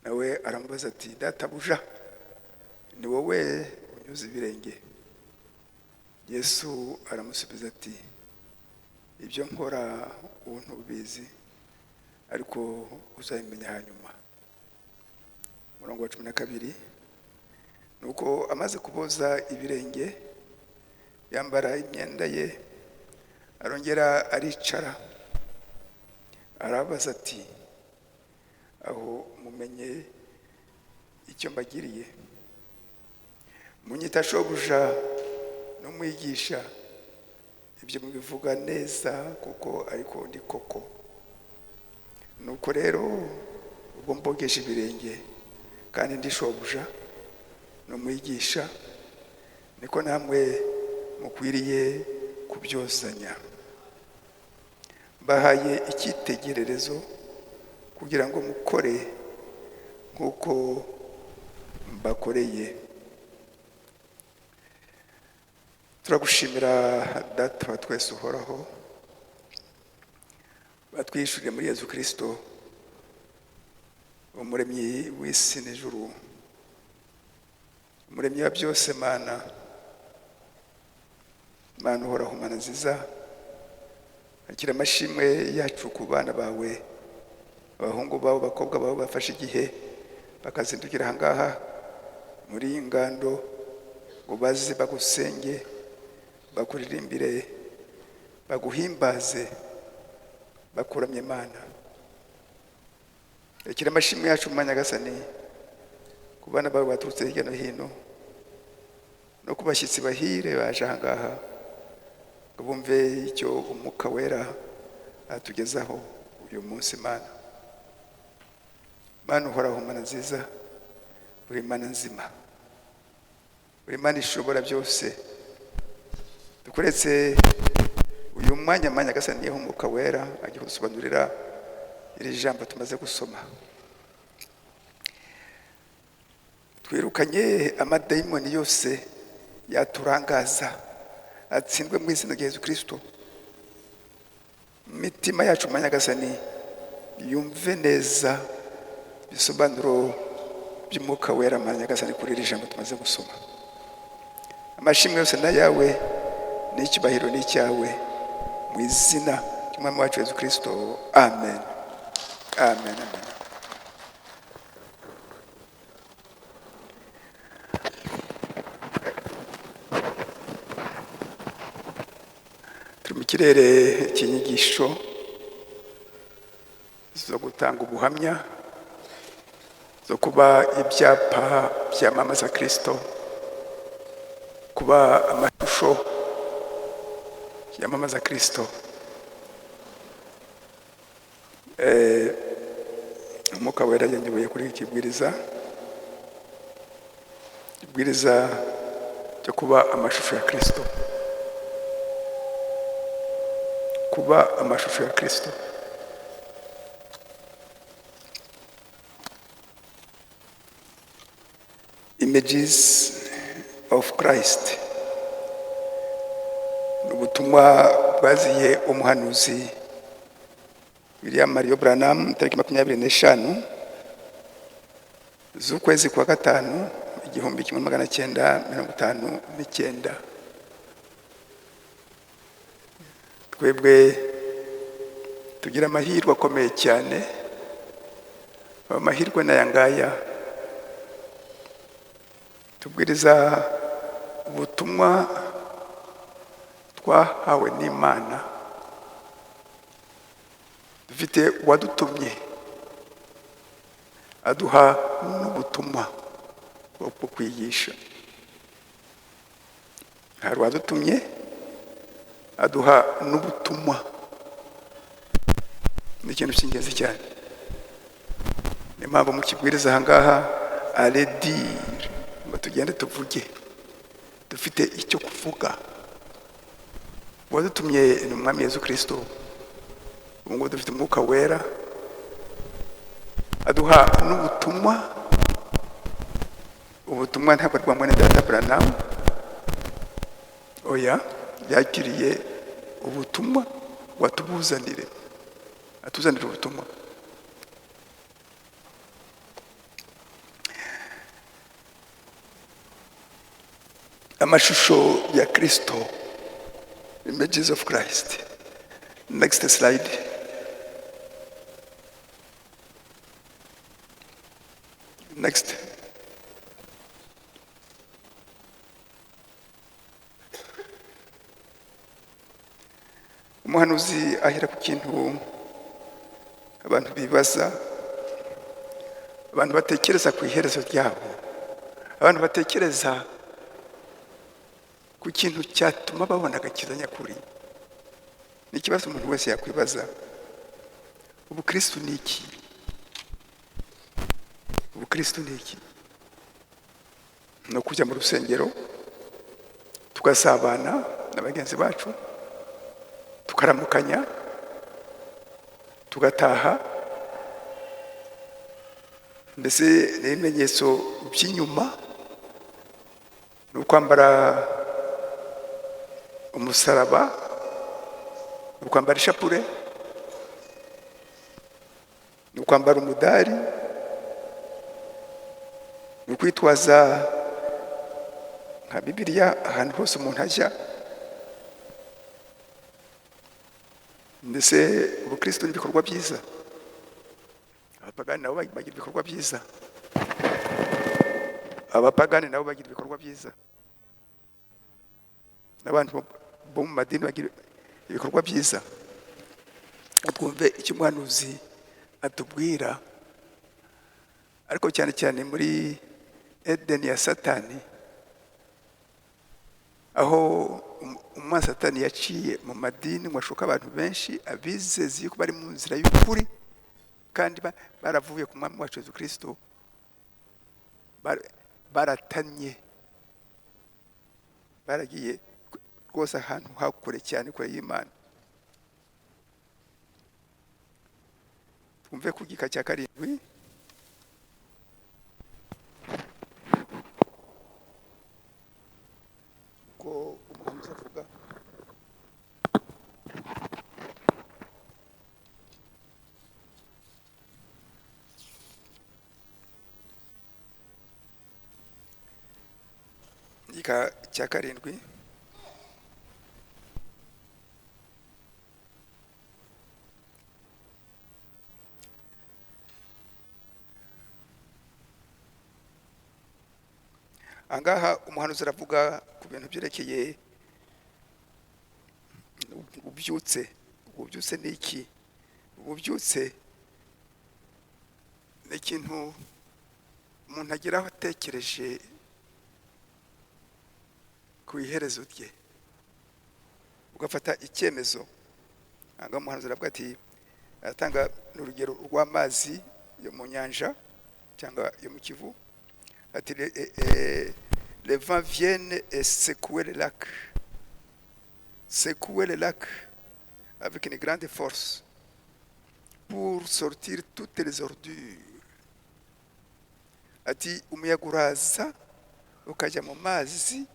nawe aramubaza ati databuja ni wowe unyuze ibirenge? Yesu aramusubiza ati ibyo nkora ubu ntubizi ariko uzabimenya hanyuma. Umurongo wa 12, nuko amaze kuboza ibirenge yambara imyenda ye arongera aricara arabaza ati aho mumenye icyo mbagiriye? Munyita shobuja n'umwigisha, ibyo mubivuga neza kuko ariko ndi koko. Nuko rero ubwo mbogeje ibirenge kandi ndi shobuja n'umwigisha, niko namwe mukwiriye kubyozanya. Mbahaye icyitegererezo kugira ngo mukore nk'uko mbakoreye. Turagushimira data wa twese uhoraho, batwishuriye muri Yesu Kristo umuremyi w'isi n'ijuru, umuremyi wa byose. Mana uhoraho, Mana nziza, akira amashimwe yacu ku bana bawe, abahungu bawe, abakobwa bawe bafashe igihe bakazindukira ahangaha muri iyi ngando ngo baze bagusenge, bakuririmbire, baguhimbaze, bakuramye. Mana akira amashimwe yacu mu Nyagasani ku bana bawe baturutse hirya no hino, no ku bashyitsi bahire baje ahangaha ngo bumve icyo umwuka wera atugezaho uyu munsi. Mana uhoraho, Mana nziza, uri Mana nzima, uri Mana ishobora byose. Dukuretse uyu mwanya Nyagasani yeho umwuka wera agiye gusobanurira iri jambo tumaze gusoma. Twirukanye amadayimoni yose yaturangaza, atsindwe mu izina rya Yesu Kristo. Imitima yacu Nyagasani yumve neza bisobanuro by'umwuka wera Nyagasani kuri iri jambo tumaze gusoma. Amashimwe yose na yawe n'icyubahiro ni icyawe, mu izina ry'umwami wacu Yesu Kristo. Amen. Amen. Amen. Turi mu kirere cy'inyigisho zo gutanga ubuhamya, zo kuba ibyapa byamamaza Kristo, kuba amashusho yamamaza Kristo. Umwuka wera yanyoboye kuri iki kibwiriza cyo kuba amashusho ya Kristo, kuba amashusho ya Kristo. Images of Christ. Ubutumwa bwaziye umuhanuzi William Mario Branham tariki 25 z'ukwezi kwa gatanu 1959. Twebwe tugira amahirwe akomeye cyane, amahirwe n'aya ngaya. Tubwiriza ubutumwa twahawe n'Imana, dufite uwadutumye aduha n'ubutumwa bwo kwigisha. Hari uwadutumye aduha n'ubutumwa. Ni ikintu cy'ingenzi cyane. Ni mpamvu mu kibwiriza ahangaha aredire ngo tugende tuvuge, dufite icyo kuvuga. Uwadutumye ni umwami Yesu Kristo. Ubu ngubu dufite umwuka wera aduha n'ubutumwa. Ubutumwa ntabwo ari bwa mwene data Branham, oya, yakiriye ubutumwa watubuzanire, atuzanire ubutumwa. amashusho ya Kristo, images of Christ. Next slide. Next. Umuhanuzi ahera ku kintu abantu bibaza, abantu batekereza ku iherezo ryabo, abantu batekereza ku kintu cyatuma babona agakiza nyakuri. Ni ikibazo umuntu wese yakwibaza. Ubukristo ni iki? Ubukristo ni iki? No kujya mu rusengero tugasabana na bagenzi bacu, tukaramukanya, tugataha, mbese n'ibimenyetso by'inyuma ni ukwambara umusaraba, ni ukwambara ishapure, ni ukwambara umudari, ni ukwitwaza nka Bibiliya ahantu hose umuntu ajya. Ndetse ubukristo n'ibikorwa byiza. Abapagani nabo bagira ibikorwa byiza. Abapagani nabo bagira ibikorwa byiza. N'abantu bo mu madini bagira ibikorwa byiza. Twumve icyo umuhanuzi atubwira, ariko cyane cyane muri Edeni ya Satani, aho umwanzi Satani yaciye mu madini ngo ashuka abantu benshi abizeze yuko bari mu nzira y'ukuri, kandi baravuye ku mwami wacu Yesu Kristo, baratanye, baragiye rwose ahantu hakure cyane kure y'Imana. Twumve ku gika cya 7 ko umuhanuzi avuga. Igika cya 7. Angaha umuhanuzi aravuga ku bintu byerekeye ububyutse. Ububyutse ni iki? Ububyutse ni ikintu umuntu ageraho atekereje ku iherezo rye, ugafata icyemezo. Angaha umuhanuzi aravuga ati, aratanga n'urugero rw'amazi yo mu nyanja cyangwa yo mu Kivu. Ati les vents viennent et secouer le lac. Secouer le lac avec une grande force pour sortir toutes les ordures. Ati umuyaga uraza ukajya mu mazi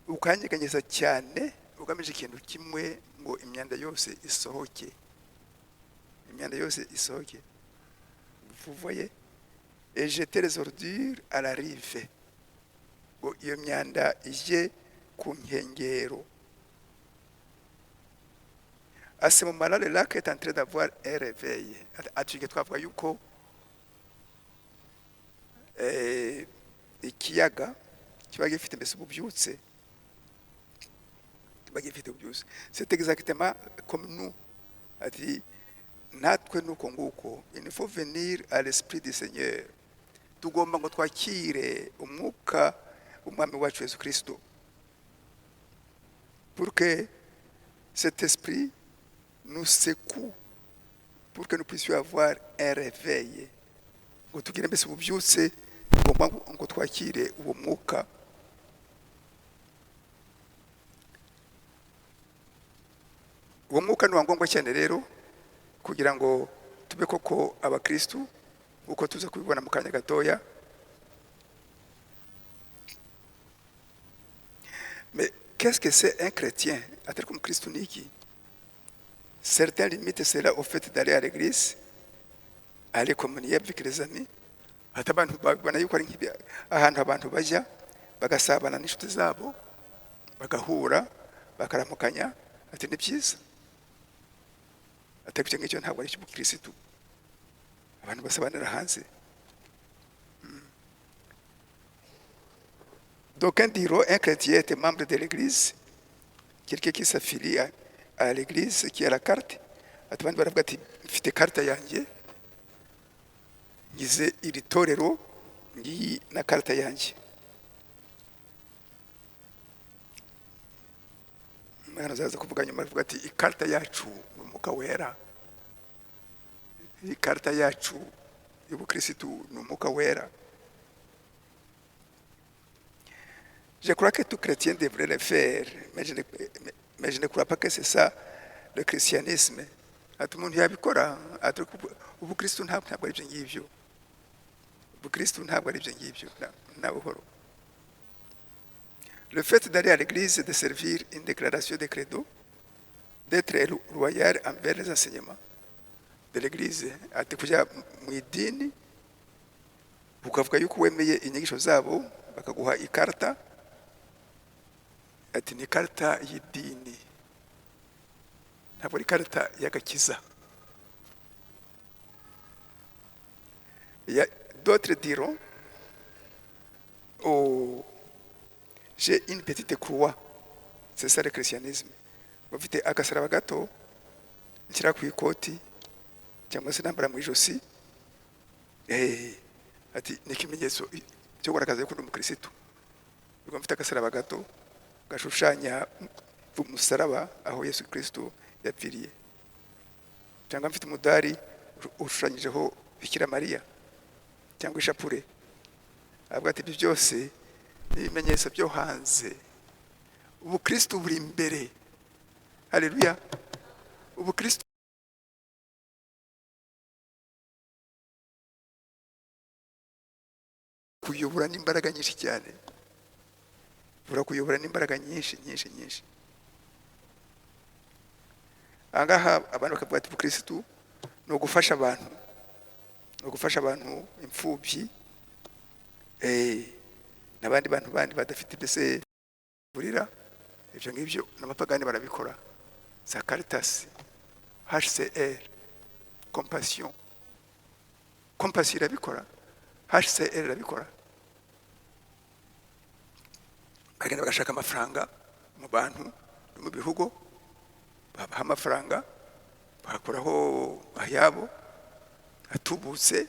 ukanyeganyeza cyane, ugamije ikintu kimwe, ngo imyanda yose isohoke. Imyanda yose isohoke. Vous voyez? Et jeter les ordures à la rive. Ngo iyo myanda ije ku nkengero. À ce moment-là, le lac est en train d'avoir un réveil. Ati twavuga yuko ikiyaga kiba gifite mbese ububyutse. C'est exactement comme nous. Ati natwe nuko nguko, il faut venir à l'esprit du Seigneur. Tugomba ngo twakire umwuka umwami wacu Yesu Kristo, pour que cet esprit nous secoue, pour que nous puissions avoir un réveil. Ngo tugire mbese ububyutse, tugomba ngo twakire uwo mwuka. Uwo mwuka ni ngombwa cyane rero kugira ngo tube koko abakristo, uko tuza kubibona mu kanya gatoya. Mais qu'est-ce que c'est un chrétien? Atari comme Christo ni iki? Certains limites cela au fait d'aller à l'église, aller communier avec les amis. Hata abantu babona yuko ari ahantu abantu bajya bagasabana n'inshuti zabo, bagahura, bakaramukanya, ati ni byiza. Atari icyo ngicyo ntabwo ari icy'ubukirisitu. Abantu basabanira hanze. D'aucuns diront un chrétien est membre de l'église, quelqu'un qui s'affilie à l'église, qui a la carte. Ati abandi baravuga ati mfite karita yanjye, ngize iri torero, ngiyi na karita yanjye. Umwana azaza kuvuga nyuma avuga ati ikarita yacu ni umwuka wera, ikarita yacu y'ubukirisitu ni umwuka wera. Je crois que tout chrétien devrait le faire, mais je ne crois pas que c'est ça le christianisme. Ati umuntu yabikora, ati ubukristo ntabwo ari ibyo ngibyo. Ubukristo ntabwo ari ibyo ngibyo na buhoro. Le fait d'aller à l'église, de servir une déclaration de credo, d'être loyal envers les enseignements de l'église, ati kujya mu idini ukavuga yuko wemeye inyigisho zabo, bakaguha ikarita, ati ni ikarita y'idini, ntabwo ari ikarita y'agakiza. D'autres diront, oh, j'ai une petite croix, c'est ça le christianisme. Bafite agasaraba gato nshyira ku ikoti cyangwa se nambara mu ijosi, ati ni ikimenyetso cyo kugaragaza yuko ndi umukirisitu. Ubwo mfite agasaraba gato gashushanya umusaraba aho Yesu Kristo yapfiriye, cyangwa mfite umudari ushushanyijeho Bikira Mariya cyangwa ishapure. Avuga ati ibyo byose ni ibimenyetso byo hanze. Ubukristo buri imbere. Haleluya. Ubukristo kuyobora n'imbaraga nyinshi cyane, burakuyobora n'imbaraga nyinshi. Ahangaha abantu bakavuga ati ubukristo ni ugufasha abantu, imfubyi, n'abandi bantu bandi badafite mbese burira. Ibyo ngibyo n'abapagani barabikora. Za Caritas, HCR, Compassion irabikora, HCR irabikora. Bagenda bagashaka amafaranga mu bantu no mu bihugu, babaha amafaranga, bagakoraho ayabo atubutse,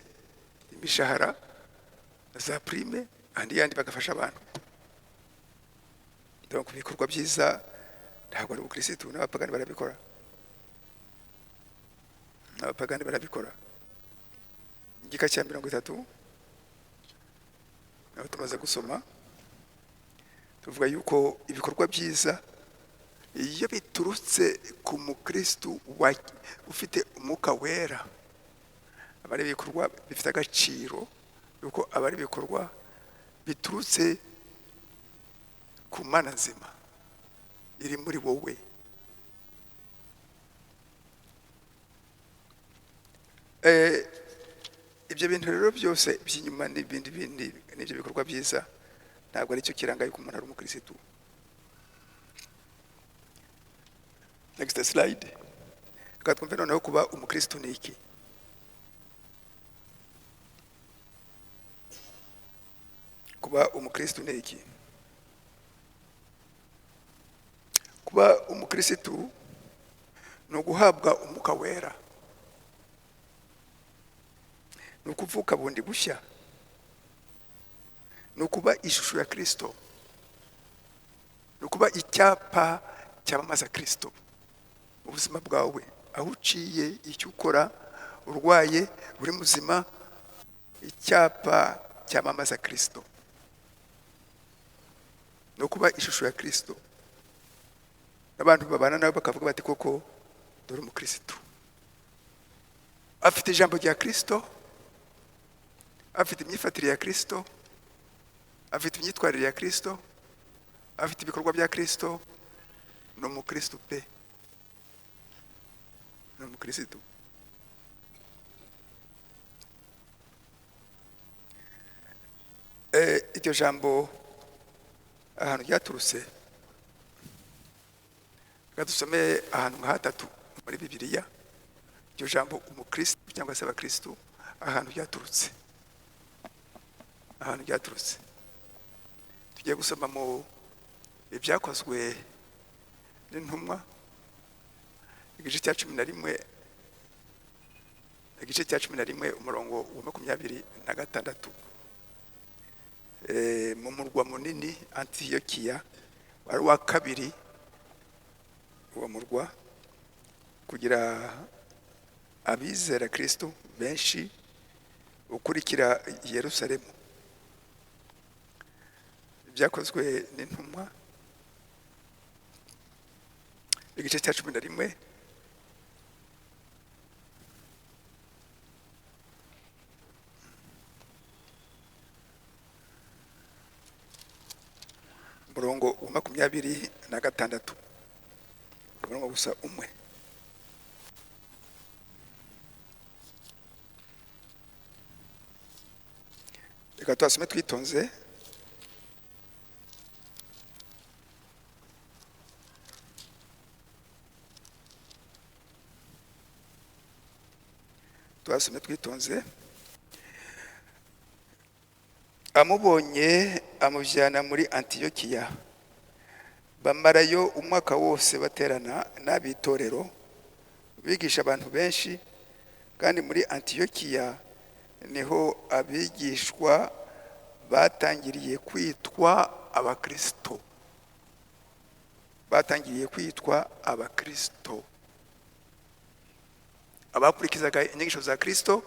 imishahara, za prime, yandi bagafasha abantu. Donc ibikorwa byiza ntabwo ari ubukirisitu, n'abapagani barabikora. Igika cya 30 aho tumaze gusoma tuvuga yuko ibikorwa byiza iyo biturutse ku mukristo ufite umwuka wera, abari ibikorwa bifite agaciro, yuko abari ibikorwa biturutse ku Mana nzima iri muri wowe. Ibyo bintu rero byose by'inyuma n'ibindi n'ibyo bikorwa byiza ntabwo ari cyo kiranga yuko umuntu ari umukirisitu. Next slide. Reka twumve noneho kuba umukirisitu ni iki. Kuba umukirisitu ni iki? Kuba umukirisitu ni uguhabwa umwuka wera, ni ukuvuka bundi bushya, ni ukuba ishusho ya Kristo, ni ukuba icyapa cyamamaza Kristo mu buzima bwawe, aho uciye, icyo ukora, urwaye, uri muzima, icyapa cyamamaza Kristo, ni ukuba ishusho ya Kristo. Abantu babana nawe bakavuga bati koko dore umukirisitu, afite ijambo rya Kristo, afite imyifatire ya Kristo, afite imyitwarire ya Kristo, afite ibikorwa bya Kristo, ni umukirisitu pe, ni umukirisitu. Iryo jambo ahantu ryaturutse. Reka dusome ahantu nka hatatu muri Bibiliya iryo jambo umukristo cyangwa se abakristo, ahantu ryaturutse. Ahantu ryaturutse tugiye gusoma mu ibyakozwe n'intumwa igice cya 11, igice cya 11 umurongo wa 26. Mu murwa munini Antiyokiya wari wa kabiri uwo murwa kugira abizera Kristo benshi ukurikira Yerusalemu. Byakozwe n'intumwa igice cya 11 umurongo wa 26, umurongo gusa umwe. Reka twasome twitonze. Twasome twitonze. Amubonye amujyana muri Antiyokiya, bamarayo umwaka wose baterana n'abitorero bigisha abantu benshi, kandi muri Antiyokiya niho abigishwa batangiriye kwitwa abakristo. Batangiriye kwitwa abakristo, abakurikizaga inyigisho za Kristo,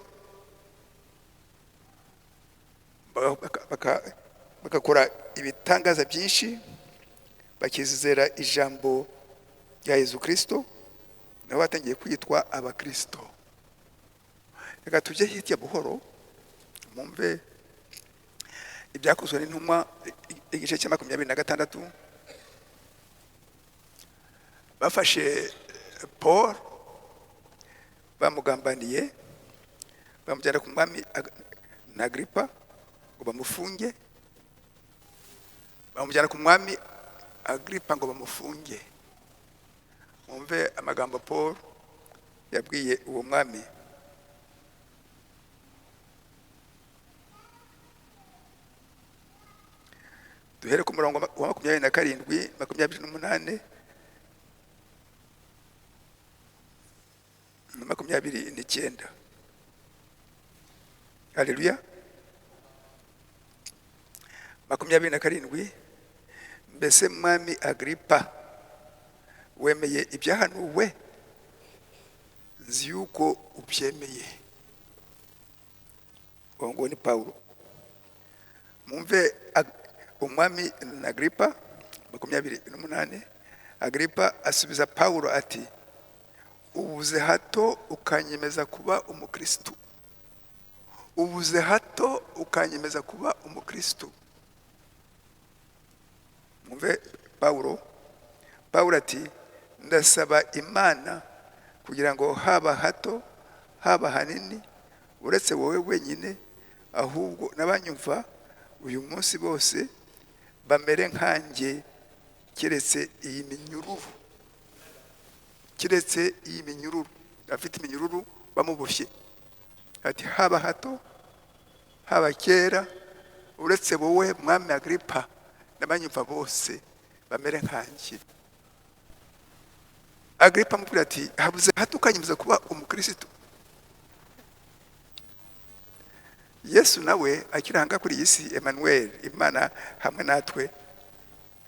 bakakora ibitangaza byinshi, bakizera ijambo rya Yesu Kristo, nabo batangiye kwitwa abakristo. Reka tujye hirya buhoro mumve ibyakozwe n'intumwa igice cya 26. Bafashe Paul bamugambaniye, bamujyana ku mwami Agripa ngo bamufunge. Bamujyana ku mwami Agripa ngo bamufunge. Mumve amagambo Paul yabwiye uwo mwami. Duhere ku murongo wa 27, 28 na 29. Haleluya. 27. Mbese mwami Agripa, wemeye ibyahanuwe? Nzi yuko ubyemeye. Ngo ni Paulo. Mumve umwami Agripa 28. Agripa asubiza Paulo ati, ubuze hato ukanyemeza kuba umukristo. Ubuze hato ukanyemeza kuba umukristo. Mumve Paulo ati, ndasaba Imana kugira ngo haba hato haba hanini uretse wowe wenyine, ahubwo n'abanyumva uyu munsi bose bamere nkanjye, kiretse iyi minyururu. Kiretse iyi minyururu, afite iminyururu bamuboshye. Ati haba hato haba kera uretse wowe mwami Agripa n'abanyumva bose bamere nkanjye. Agripa amubwira ati, habuze hato ukanyemeza kuba umukristo. Yesu nawe akiranga kuri iyi si, Emmanuel, Imana hamwe natwe.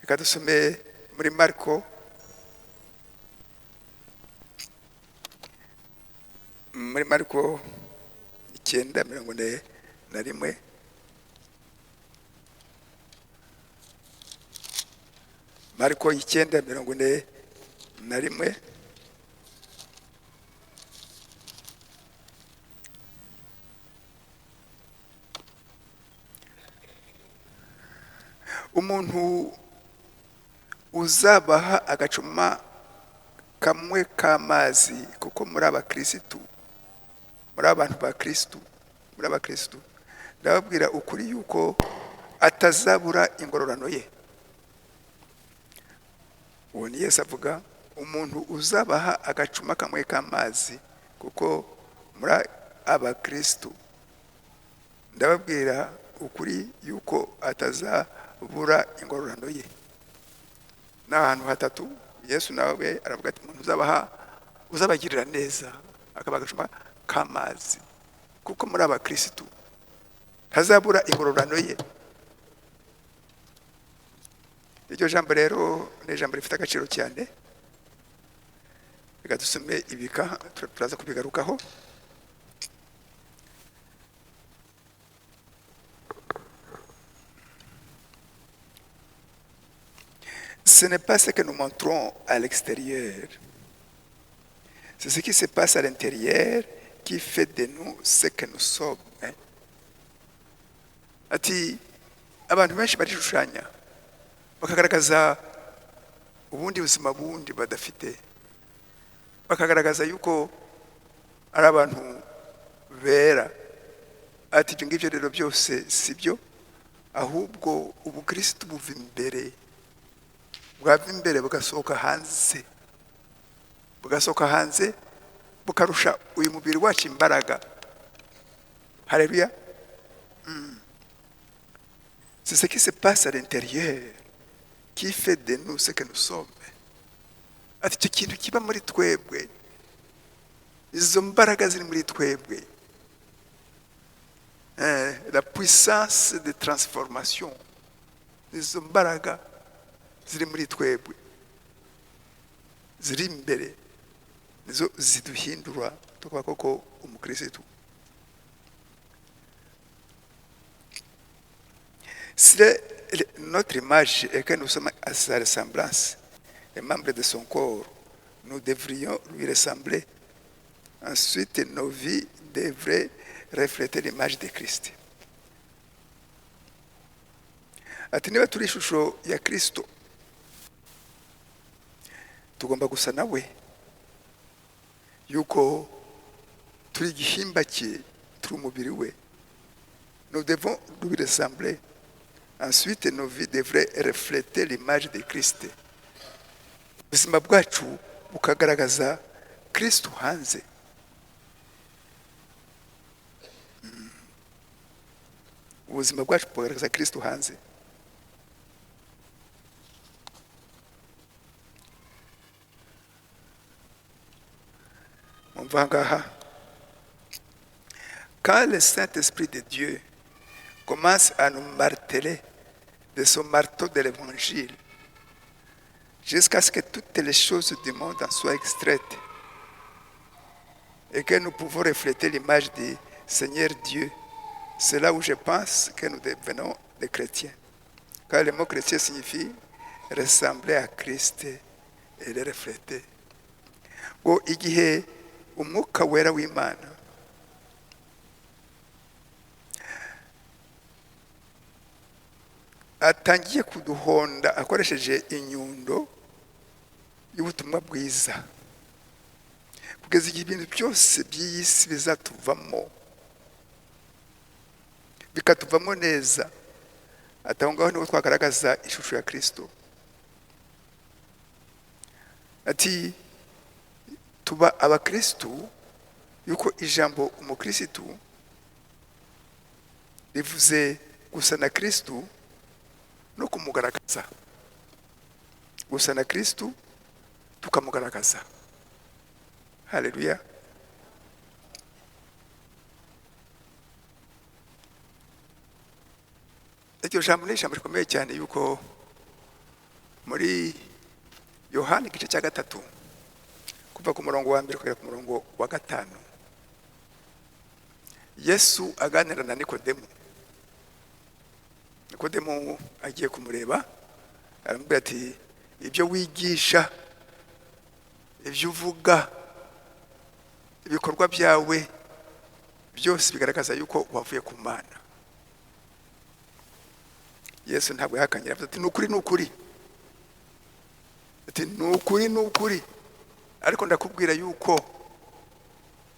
Reka dusome muri Marko muri Marko 9:41. Marko 9:41. Umuntu uzabaha agacuma kamwe k'amazi, kuko muri abakristo, muri abantu ba Kristo, muri abakristo, ndababwira ukuri yuko atazabura ingororano ye. uwo ni Yesu avuga, umuntu uzabaha agacuma kamwe k'amazi, kuko muri abakristo ndababwira ukuri yuko atazabura ingororano ye. N'ahantu hatatu Yesu nawe aravuga ati umuntu uzabagirira neza akabaha agacuma k'amazi, kuko muri abakristo ntazabura ingororano ye. Iryo jambo rero ni ijambo rifite agaciro cyane. Reka dusome ibika turaza kubigarukaho. Ce n'est pas ce que nous montrons à l'extérieur, c'est ce qui se passe à l'intérieur qui fait de nous ce que nous sommes. Ati abantu benshi barishushanya bakagaragaza ubundi buzima bundi badafite, bakagaragaza yuko ari abantu bera. Ati ibyo ngibyo rero byose si byo, ahubwo ubukristo buva imbere, bwava imbere bugasohoka hanze, bukarusha uyu mubiri wacu imbaraga. Haleluya. C'est ce qui se passe à l'intérieur qui fait de nous ce que nous sommes. Ati icyo kintu kiba muri twebwe, izo mbaraga ziri muri twebwe, la puissance de transformation, izo mbaraga ziri muri twebwe ziri imbere, nizo ziduhindura tukaba koko umukristo. Si notre image est que nous sommes à sa ressemblance, les membres de son corps, nous devrions lui ressembler. Ensuite, nos vies devraient refléter l'image de Christ. Ati niba turi ishusho ya Kristo, tugomba gusa nawe, yuko turi igihimba cye, turi umubiri we. Nous devons lui ressembler. Ensuite, nos vies devraient refléter l'image de Christ. Ubuzima bwacu bukagaragaza Kristo hanze. Ubuzima bwacu bukagaragaza Kristo hanze. Mumva ngaha, quand le Saint-Esprit de Dieu commence à nous marteler de son marteau de l'évangile, jusqu'à ce que toutes les choses du monde en soient extraites et que nous pouvons refléter l'image du Seigneur Dieu, c'est là où je pense que nous devenons des chrétiens. Car le mot chrétien signifie ressembler à Christ et le refléter. Ngo igihe umwuka wera w'Imana atangiye kuduhonda akoresheje inyundo y'ubutumwa bwiza, kugeza igihe ibintu byose by'iyi si bizatuvamo, bikatuvamo neza, ati aho ngaho niho twagaragaza ishusho ya Kristo. Ati tuba abakristo, yuko ijambo umukristo rivuze gusa na Kristo no kumugaragaza, gusa na Kristo tukamugaragaza. Haleluya. Iryo jambo ni ijambo rikomeye cyane, yuko muri Yohana igice cya 3 kuva ku murongo wa 1 kugera ku murongo wa 5, Yesu aganira na Nikodemu. Nikodemu agiye kumureba, aramubwira ati ibyo wigisha, ibyo uvuga, ibikorwa byawe byose bigaragaza yuko wavuye ku Mana. Yesu ntabwo yahakanye, avuga ati nukuri, ati nukuri, ariko ndakubwira yuko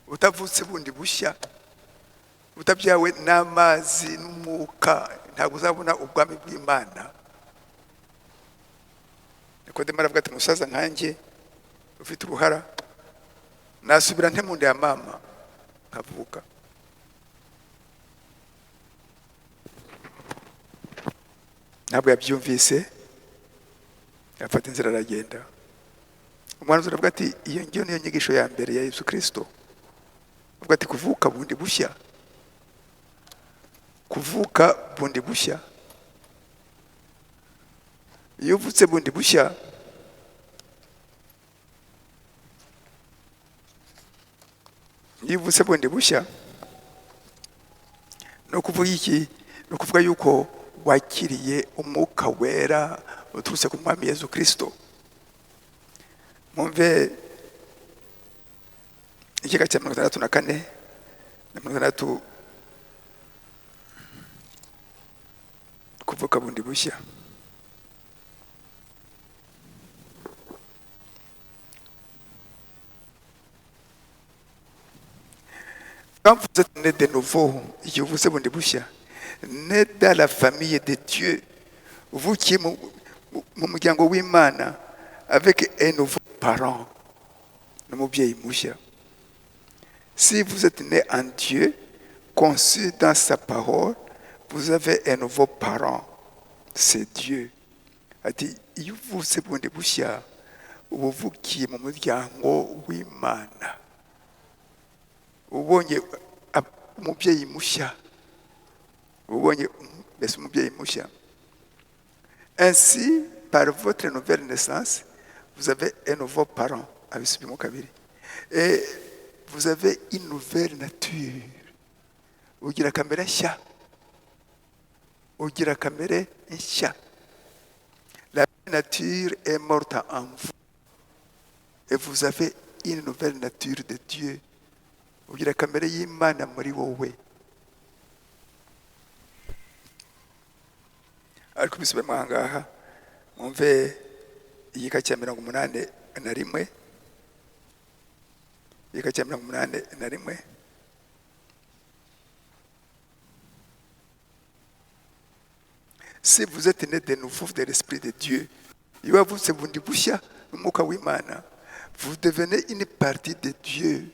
utavutse bundi bushya, utabyawe n'amazi n'umwuka, ntabwo uzabona ubwami bw'Imana. Nikodemo aravuga ati umusaza nkanjye ufite uruhara nasubira nte mu nda ya mama nkavuka? Ntabwo yabyumvise, afata inzira aragenda. Umuhanuzi aravuga ati iyo ngiyo niyo nyigisho ya mbere ya Yesu Kristo, avuga ati kuvuka bundi bushya, kuvuka bundi bushya. Iyo uvutse bundi bushya, iyo uvutse bundi bushya no kuvuga iki? No kuvuga yuko wakiriye umwuka wera uturutse ku mwami Yesu Kristo. Mwumve igika cya 64 na 66, kuvuka bundi bushya. Quand vous êtes né de nouveau, je vous ai bundi bushya, né dans la famille de Dieu, vous qui mu muryango w'Imana, avec un nouveau parent, n'umubyeyi mushya. Si vous êtes né en Dieu, conçu dans sa parole, vous avez un nouveau parent, c'est Dieu. Ati iyo uvutse bundi bushya uba uvukiye mu muryango w'Imana, ubonye umubyeyi mushya, ubonye mbese umubyeyi mushya. Ainsi, par votre nouvelle naissance, vous avez un nouveau parent, abisubiyemo kabiri, et vous avez une nouvelle nature. Ugira kamere nshya, ugira kamere nshya. La nature est morte en vous, et vous avez une nouvelle nature de Dieu. Ugira kamere y'Imana muri wowe. Ariko bisubiyemo ahangaha, mwumve igika cya 81, igika cya 81. Si vous êtes né de nouveau de l'Esprit de Dieu, iyo wavutse bundi bushya n'umwuka w'Imana, vous devenez une partie de Dieu.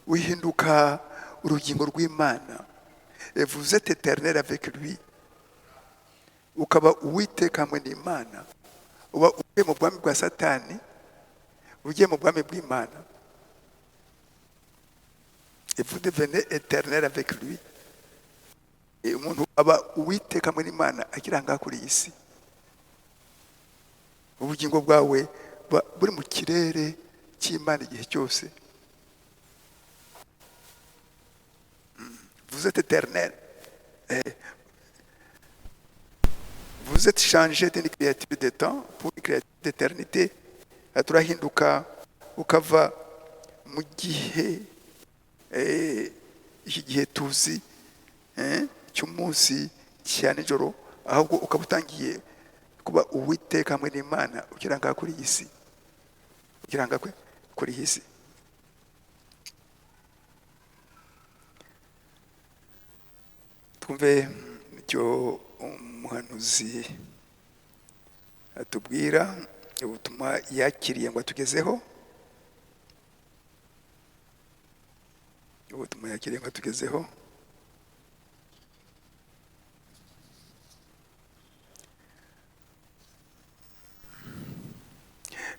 Uhinduka urugingo rw'Imana, et vous êtes éternel avec lui. Ukaba uwiteka hamwe n'Imana, uba ugiye mu bwami bwa Satani, ugiye mu bwami bw'Imana, et vous devenez éternel avec lui. Et umuntu aba uwiteka hamwe n'Imana akiri ngaha kuri iyi si. Ubugingo bwawe buri mu kirere cy'Imana igihe cyose. Vous êtes éternel. Vous êtes changé d'une créature de temps pour une créature d'éternité. Turahinduka ukava mu gihe iki gihe tuzi cy'umunsi cya nijoro, ahubwo ukaba utangiye kuba uwiteka hamwe n'Imana ugira ngaha kuri iyi si, ugira ngaha kuri iyi si. Twumve icyo umuhanuzi atubwira, ubutumwa yakiriye ngo atugezeho, ubutumwa yakiriye ngo atugezeho.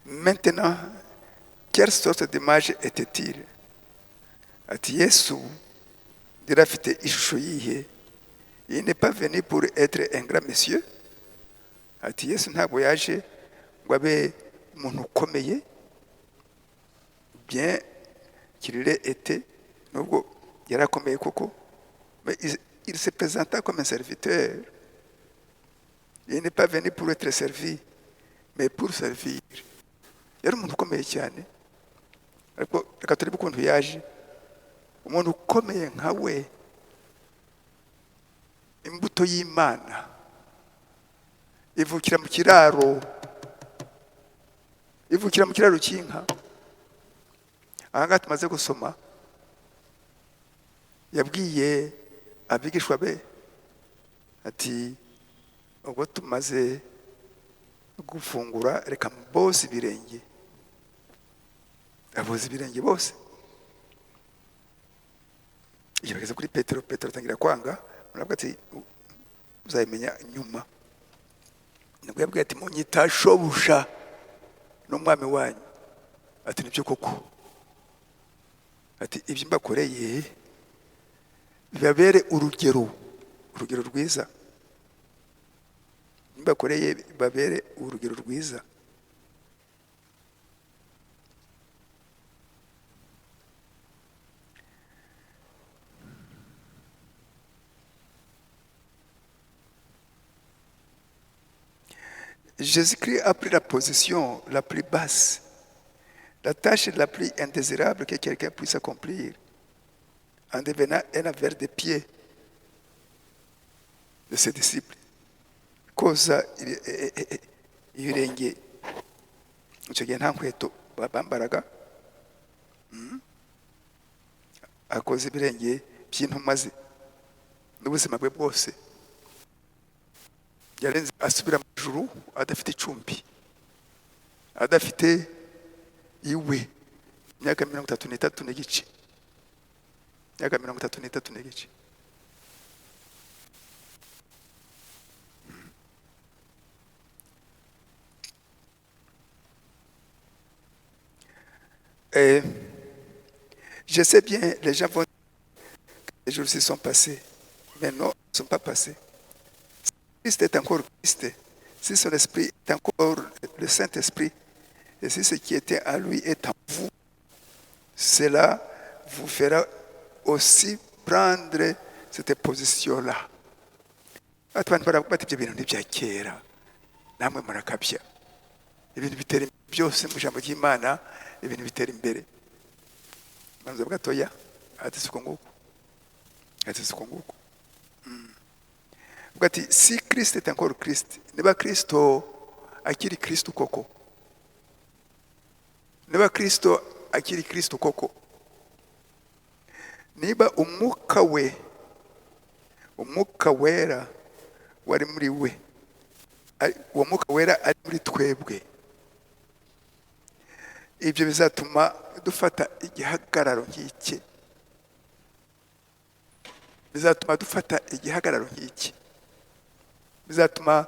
Maintenant, quelle sorte d'image était-il? Ati Yesu yari afite ishusho yihe? Il n'est pas venu pour être un grand monsieur. Ati Yesu ntabwo yaje ngo abe umuntu ukomeye, bien qu'il était, nubwo yari akomeye koko, mais il se présenta comme un serviteur. Il n'est pas venu pour être servi, mais pour servir. Yari umuntu ukomeye cyane, ariko reka turebe ukuntu yaje. Umuntu ukomeye nka we, imbuto y'Imana, ivukira mu kiraro cy'inka. Ahangaha tumaze gusoma, yabwiye abigishwa be ati ubwo tumaze gufungura reka mboze ibirenge, aboza ibirenge bose. Iyo bageze kuri Petero, Petero atangira kwanga, muravuga ati uzabimenya nyuma. Nibwo yabwiye ati munyita shobuja n'umwami wanyu. Ati nibyo koko. Ati ibyo mbakoreye bibabere urugero rwiza. Mbakoreye babere urugero rwiza. Jésus-Christ a pris la position la plus basse, la tâche la plus indésirable que quelqu'un puisse accomplir, en devenant un avers de pied de ses disciples. Koza ibirenge, icyo gihe nta nkweto bambaraga, akoze ibirenge by'intumwa ze n'ubuzima bwe bwose. Yarenze asubira mu ijuru adafite icumbi, adafite iwe. Imyaka 33 n'igice, imyaka 33 n'igice. Je sais bien, les gens vont dire que les jours s'y sont passés, mais non, ils ne sont pas passés. Christ est encore Christ, si son esprit est encore le Saint-Esprit, et si ce qui était en lui est en vous, cela vous fera aussi prendre cette position-là. Abantu baravuga bati ibyo bintu n'ibya kera, namwe murakabya. Ibintu bitera byose mu ijambo ry'Imana, ibintu bitera imbere. Manzo bwatoya ati siko nguko, ati siko nguko. Ati si Christ est encore Christ, niba Kristo akiri Kristo koko, niba Kristo akiri Kristo koko, niba umwuka wera wari muri we, uwo mwuka wera ari muri twebwe, ibyo bizatuma dufata igihagararo nk'iki, bizatuma dufata igihagararo nk'iki, bizatuma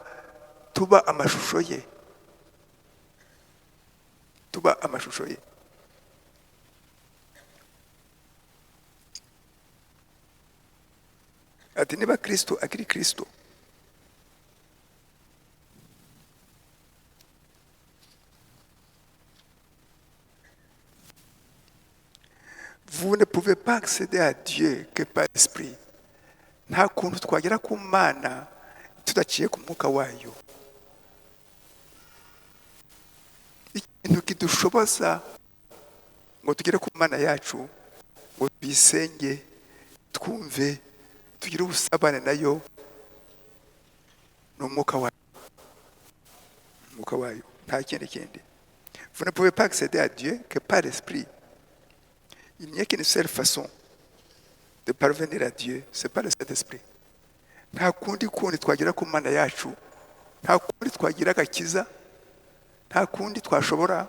tuba amashusho ye, tuba amashusho ye. Ati niba Kristo akiri Kristo, vous ne pouvez pas accéder à Dieu que par l'esprit. Nta kuntu twagera ku Mana tudaciye ku mwuka wayo. Ikintu kidushoboza ngo tugere ku Mana yacu, ngo tuyisenge, twumve, tugire ubusabane nayo, ni umwuka wayo. Umwuka wayo, nta kindi kindi. Vous ne pouvez pas accéder à Dieu que par l'esprit. Il n'y a qu'une seule façon de parvenir à Dieu, c'est pas le Saint-Esprit. Nta kundi kundi twagera ku Mana yacu, nta kundi twagira agakiza, nta kundi twashobora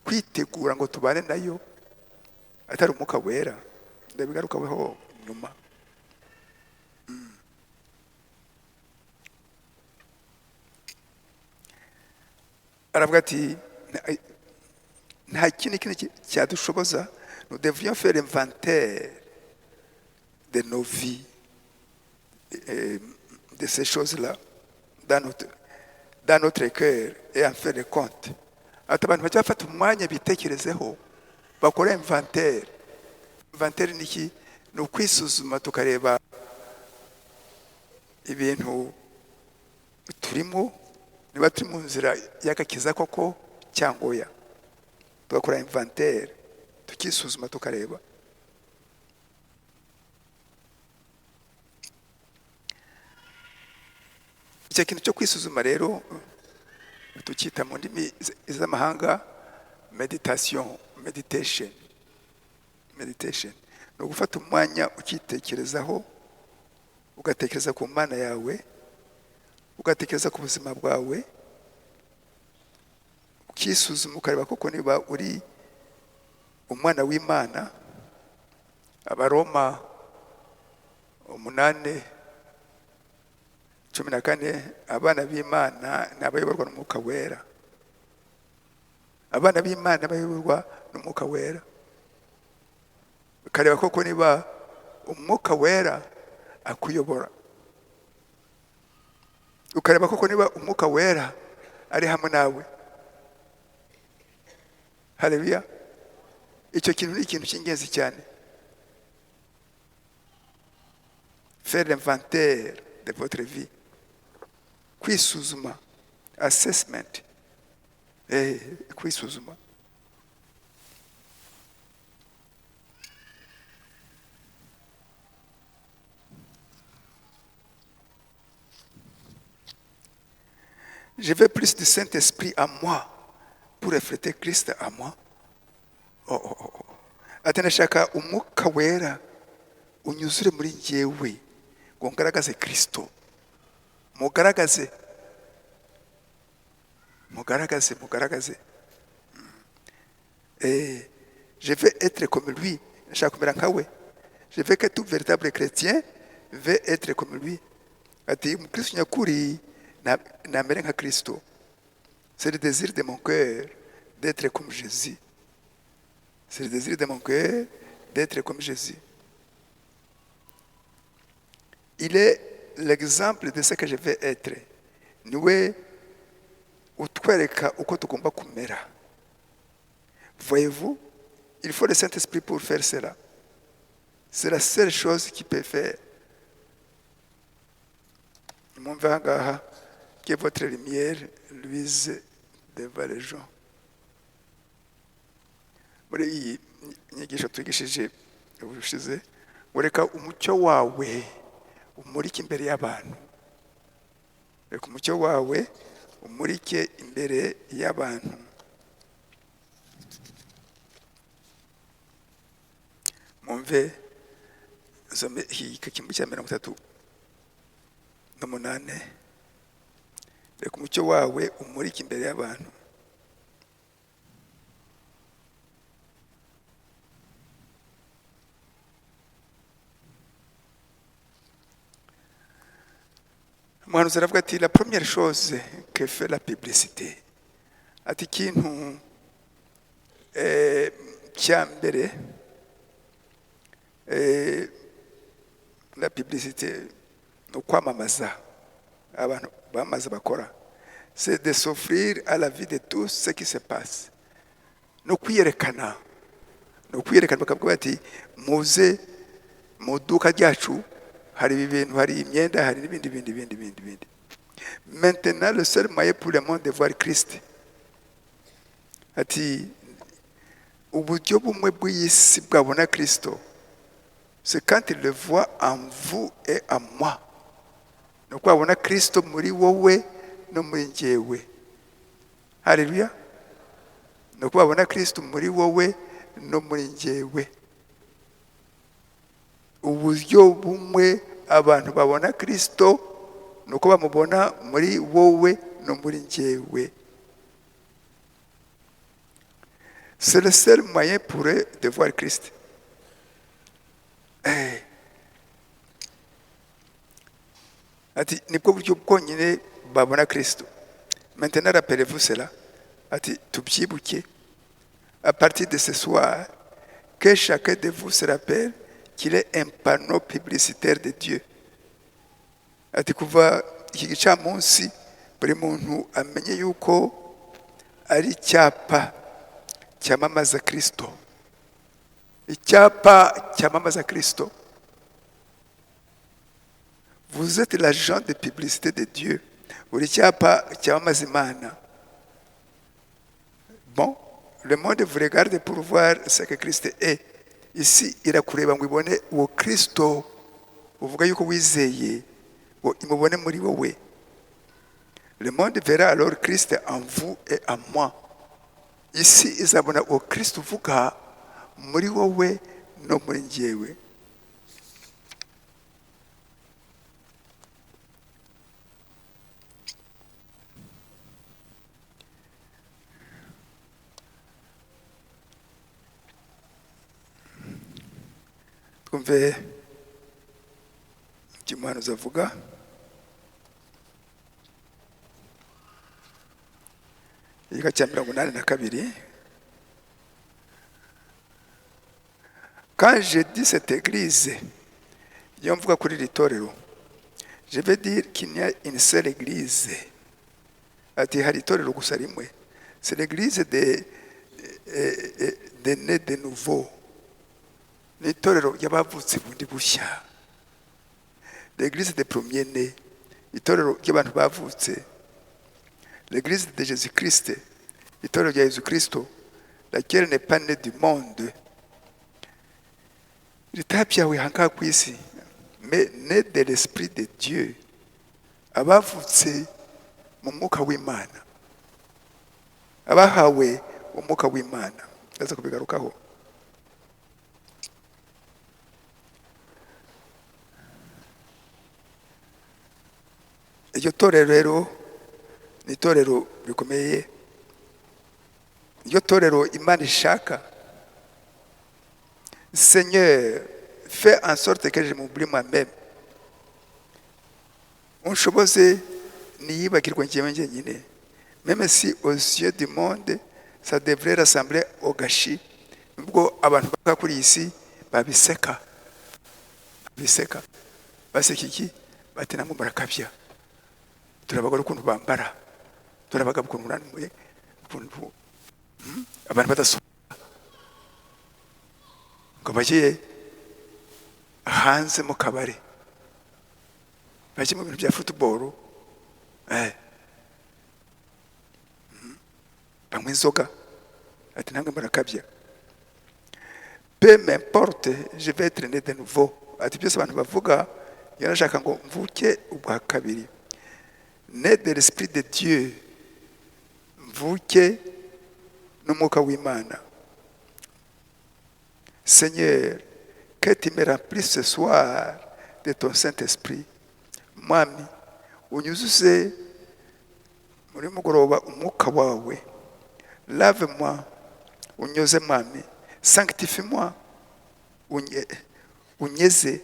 kwitegura ngo tubane nayo atari umwuka wera. Ndabigarukaho nyuma. Aravuga ati nta kindi cyadushoboza. Nous devrions faire l'inventaire de nos vies, de ces choses-là, dans notre cœur, et en faire le compte. Ati abantu bajya bafata umwanya bitekerezeho, bakora inventaire. Inventaire ni iki? Ni ukwisuzuma tukareba ibintu turimo, niba turi mu nzira y'agakiza koko cyangwa oya. Tugakora inventaire, tukisuzuma tukareba. Icyo kintu cyo kwisuzuma rero tukita mu ndimi z'amahanga meditation. Ni ugufata umwanya ukitekerezaho, ugatekereza ku Mana yawe, ugatekereza ku buzima bwawe, ukisuzuma ukareba koko niba uri umwana w'Imana. Abaroma 8:14, abana b'Imana ni abayoborwa n'umwuka wera. Abana b'Imana bayoborwa n'umwuka wera. Ukareba koko niba umwuka wera akuyobora, ukareba koko niba umwuka wera ari hamwe nawe. Haleluya. Icyo kintu ni ikintu cy'ingenzi cyane. Faire l'inventaire de votre vie, kwisuzuma, assessment, kwisuzuma. Je veux plus du Saint-Esprit à moi pour refléter Christ à moi. Ati ndashaka umwuka wera unyuzure muri njyewe ngo ngaragaze Kristo. Mugaragaze. Je veux être comme lui. Ndashaka kumera nkawe. Je veux que tout véritable chrétien veut être comme lui. Ati umukristo nyakuri namere nka Kristo. C'est le désir de mon cœur d'être comme Jésus. C'est le désir de mon cœur d'être comme Jésus. Il est l'exemple de ce que je vais être. Niwe utwereka uko tugomba kumera. Voyez-vous, il faut le Saint-Esprit pour faire cela. C'est la seule chose qui peut faire. Que votre lumière luise devant les gens. Muri iyi nyigisho twigishije ubushize, ureka umucyo wawe umurike imbere y'abantu. Reka umucyo wawe umurike imbere y'abantu. Mumve zome ikimbu cya 38. Reka umucyo wawe umurike imbere y'abantu. Umuhanuzi aravuga ati la première chose que fait la publicité, ati ikintu cya mbere, la publicité ni ukwamamaza. Abantu bamaze bakora, c'est de s'offrir à la vie de tous ce qui se passe. No kwiyerekana bakavuga ati muze mu duka ryacu hari ibintu, hari imyenda, hari n'ibindi. Maintenant le seul moyen pour le monde de voir Christ, ati uburyo bumwe bw'isi bwabona Kristo, c'est quand il le voit en vous et en moi. No kwabona Kristo muri wowe no muri njyewe. Haleluya. No kwabona Kristo muri wowe no muri njyewe. Uburyo bumwe abantu babona Kristo nuko bamubona muri wowe no muri njyewe. C'est le seul moyen pour eux de voir Christ. Ati nibwo buryo bwonyine babona Kristo. Maintenant rappelez-vous cela. Ati tubyibuke à partir de ce soir, que chacun de vous se rappelle qu'il est un panneau publicitaire de Dieu. Ati kuva iki gicamunsi buri muntu amenye yuko ari icyapa cyamamaza Kristo. Icyapa cyamamaza Kristo. Vous êtes l'agent de publicité de Dieu. Uri icyapa cyamamaza Imana. Bon, le monde vous regarde pour voir ce que Christ est. Ici irakureba ngo ibone uwo Kristo uvuga yuko wizeye, ngo imubone muri wowe. Le monde verra alors Christ en vous et en moi. Ici izabona uwo Kristo uvuga muri wowe no muri njyewe. twumve icyo umuhanuzi avuga. Igika cya 82. Quand je dis cette église, iyo mvuga kuri iri torero, je veux dire qu'il n'y a une seule église. Ati hari itorero gusa rimwe. C'est l'église de nés de nouveau. Ni itorero ry'abavutse bundi bushya. L'église des premiers-nés. Itorero ry'abantu bavutse. L'église de Jésus-Christ. Itorero rya Yesu Kristo, laquelle n'est pas née du monde. Ritabyawe hangaha ku isi, mais née de l'esprit de Dieu. Abavutse mu mwuka w'Imana. Abahawe umwuka w'Imana. Ndaza kubigarukaho. Iryo torero rero ni itorero rikomeye. Iryo torero Imana ishaka. Seigneur, fais en sorte que je m'oublie moi-même. Unshoboze niyibagirwa njyewe njyenyine. Même si aux yeux du monde, ça devrait ressembler au gâchis. Ubwo abantu baka kuri isi babiseka. Biseka. Baseka iki? Bati namwe murakabya. Turabagora ukuntu bambara. Turabaga ukuntu uranmuye. Ukuntu abantu badasohoka. Ngo bagiye hanze mu kabari. Bagiye mu bintu bya football. Banywa inzoga. Ati namwe murakabya. Peu m'importe, je vais être né de nouveau. Ati byose abantu bavuga, yarashaka ngo mvuke ubwa kabiri. Né de l'esprit de Dieu. Mvuke n'umwuka w'Imana. Seigneur, que tu me remplisses ce soir de ton Saint-Esprit. Mwami, unyuzuze muri mugoroba umwuka wawe. Lave-moi, unyoze mwami. Sanctifie-moi, unyeze.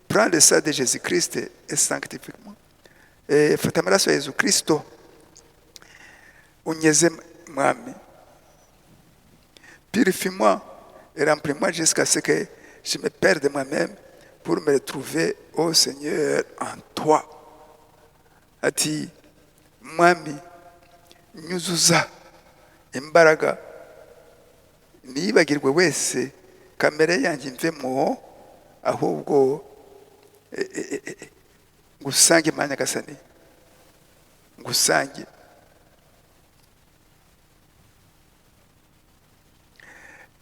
Prends le sang de Jésus-Christ et sanctifie-moi. Fata amaraso ya Yesu Kristo, unyeze mwami. Purifie-moi et remplis-moi jusqu'à ce que je me perde moi-même pour me retrouver, ô Seigneur, en toi. Ati, mwami, nyuzuza imbaraga, niyibagirwe wese kamere yanjye mvemo, ahubwo ngusange Mana Nyagasani, ngusange.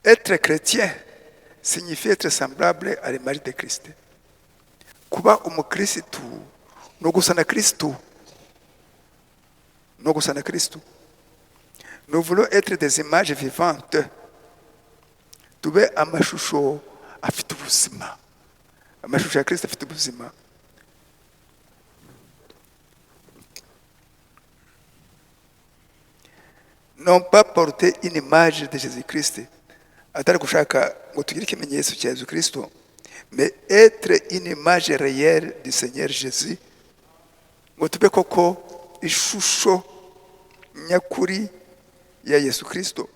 Être chrétien signifie être semblable à l'image de Christ. Kuba umukristu no gusa na Kristo. No gusa na Kristo. Nous voulons être des images vivantes. Tube amashusho afite ubuzima. Amashusho ya Kristo afite ubuzima. Non pas porter une image de Jésus-Christ. Atari gushaka ngo tugire ikimenyetso cya Yesu Kristo, mais être une image réelle du Seigneur Jésus. Ngo tube koko ishusho nyakuri ya Yesu Kristo.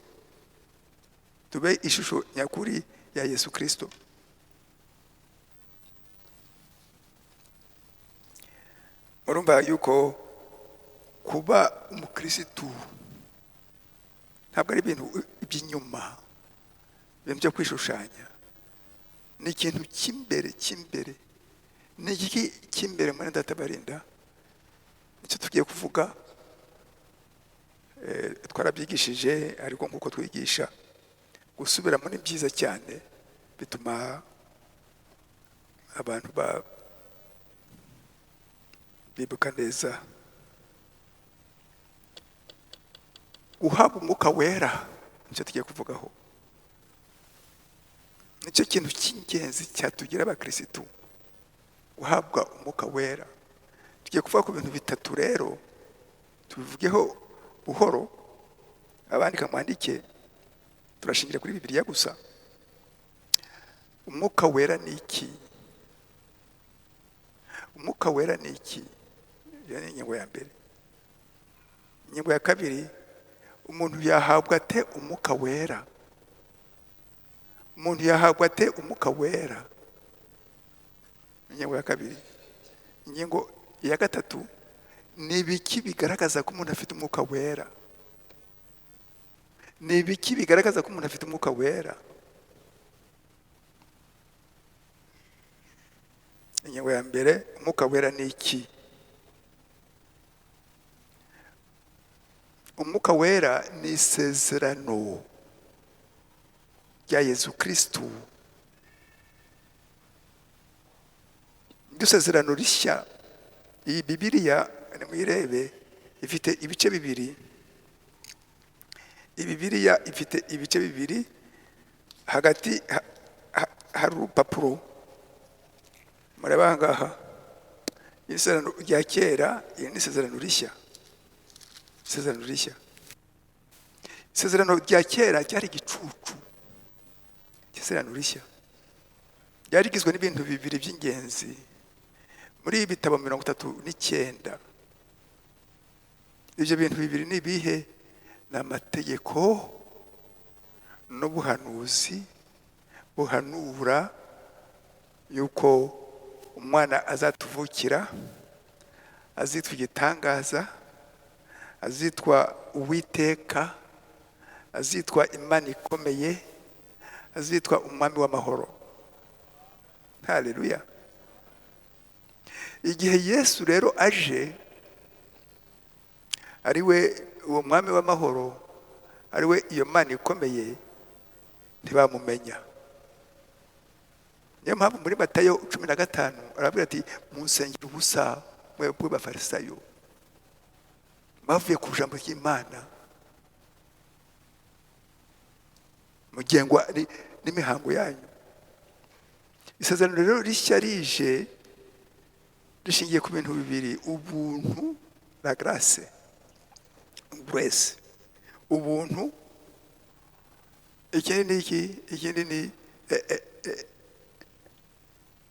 Tube ishusho nyakuri ya Yesu Kristo. Urumva yuko kuba umukristo ntabwo ari ibintu by'inyuma, ibintu byo kwishushanya. Ni ikintu cy'imbere. Ni iki cy'imbere muri Databarinda. Icyo tugiye kuvuga twarabyigishije, ariko nk'uko twigisha gusubiramo ni byiza cyane, bituma abantu bibuka neza. Uhabwa umwuka wera, nicyo tugiye kuvugaho. Nicyo kintu cy'ingenzi cyatugira abakirisitu, uhabwa umwuka wera. Tugiye kuvuga ku bintu bitatu rero, tubivugeho buhoro, abandika mwandike, turashingira kuri Bibiliya gusa. umwuka wera ni iki? Umwuka wera ni iki? Iyo ni ingingo ya mbere. Ingingo ya kabiri, umuntu yahabwa ate umwuka wera? Umuntu yahabwa ate umwuka wera? Ingingo ya kabiri. Ingingo ya gatatu, ni ibiki bigaragaza ko umuntu afite umwuka wera? Ni ibiki bigaragaza ko umuntu afite umwuka wera? Ingingo ya mbere, umwuka wera ni iki? Umwuka wera ni isezerano rya Yesu Kristo. Iryo sezerano rishya, iyi Bibiliya nimwirebe ifite ibice bibiri. Iyi Bibiliya ifite ibice bibiri, hagati hari urupapuro. Mureba aha ngaha, isezerano rya kera, iri ni isezerano rishya. Isezerano rishya. Isezerano rya kera ryari igicucu. Isezerano rishya ryari rigizwe n'ibintu bibiri by'ingenzi. Muri ibi bitabo 39, ibyo bintu bibiri ni ibihe? Ni amategeko n'ubuhanuzi buhanura yuko umwana azatuvukira, azitwa igitangaza, azitwa Uwiteka, azitwa Imana ikomeye, azitwa umwami w'amahoro. Haleluya. Igihe Yesu rero aje, ari we uwo mwami w'amahoro, ari we iyo Mana ikomeye, ntibamumenya. Niyo mpamvu muri Matayo 15 arabwira ati, munsengera ubusa mwebwe b'abafarisayo, bavuye ku ijambo ry'Imana, mugengwa n'imihango yanyu. Isezerano rero rishya rije rishingiye ku bintu bibiri: ubuntu na grace. Grace, ubuntu. Ikindi ni iki? Ikindi ni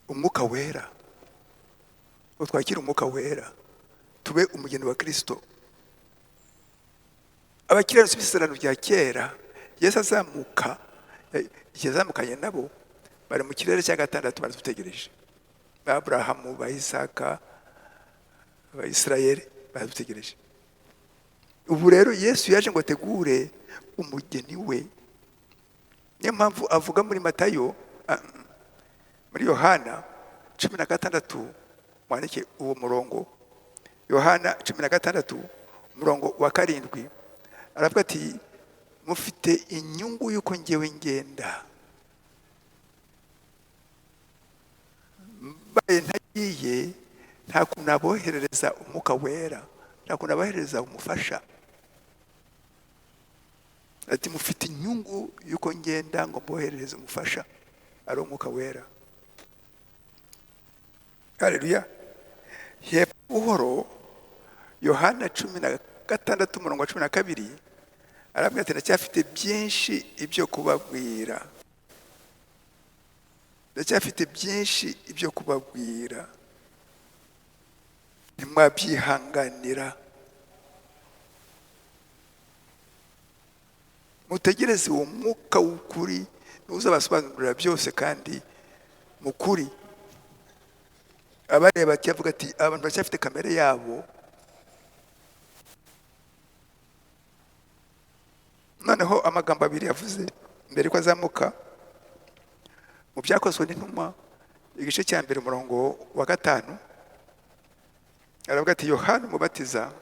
umwuka wera. Utwakira umwuka wera, tube umugeni wa Kristo. Abakiranutsi b'isezerano rya kera, Yesu azamuka, yazamukanye nabo, bari mu kirere cya gatandatu baradutegereje. Ba Aburahamu, ba Isaka, ba Isirayeli baradutegereje. Ubu rero Yesu yaje ngo ategure umugeni we. Niyo mpamvu avuga muri Matayo, muri Yohana 16, mwandike uwo murongo. Yohana 16 umurongo wa 7, aravuga ati, mufite inyungu yuko ngewe ngenda. Mbaye ntagiye, nta kuntu aboherereza umwuka wera, nta kuntu aboherereza umufasha. Ati, mufite inyungu yuko ngenda ngo mboherereze umufasha, ari umwuka wera. Haleluya. Hepfo buhoro, Yohana 16 umurongo wa 12 arabwira ati, ndacyafite byinshi ibyo kubabwira. Ndacyafite byinshi ibyo kubabwira, ntimwabyihanganira. Mutegereze uwo mwuka w'ukuri, uzabasobanurira byose kandi mukuri. Abareba ati, avuga ati, abantu bacyafite kamere yabo. Noneho amagambo abiri yavuze mbere ko azamuka mu Byakozwe n'Intumwa, igice cya mbere umurongo wa 5, aravuga ati, Yohana umubatiza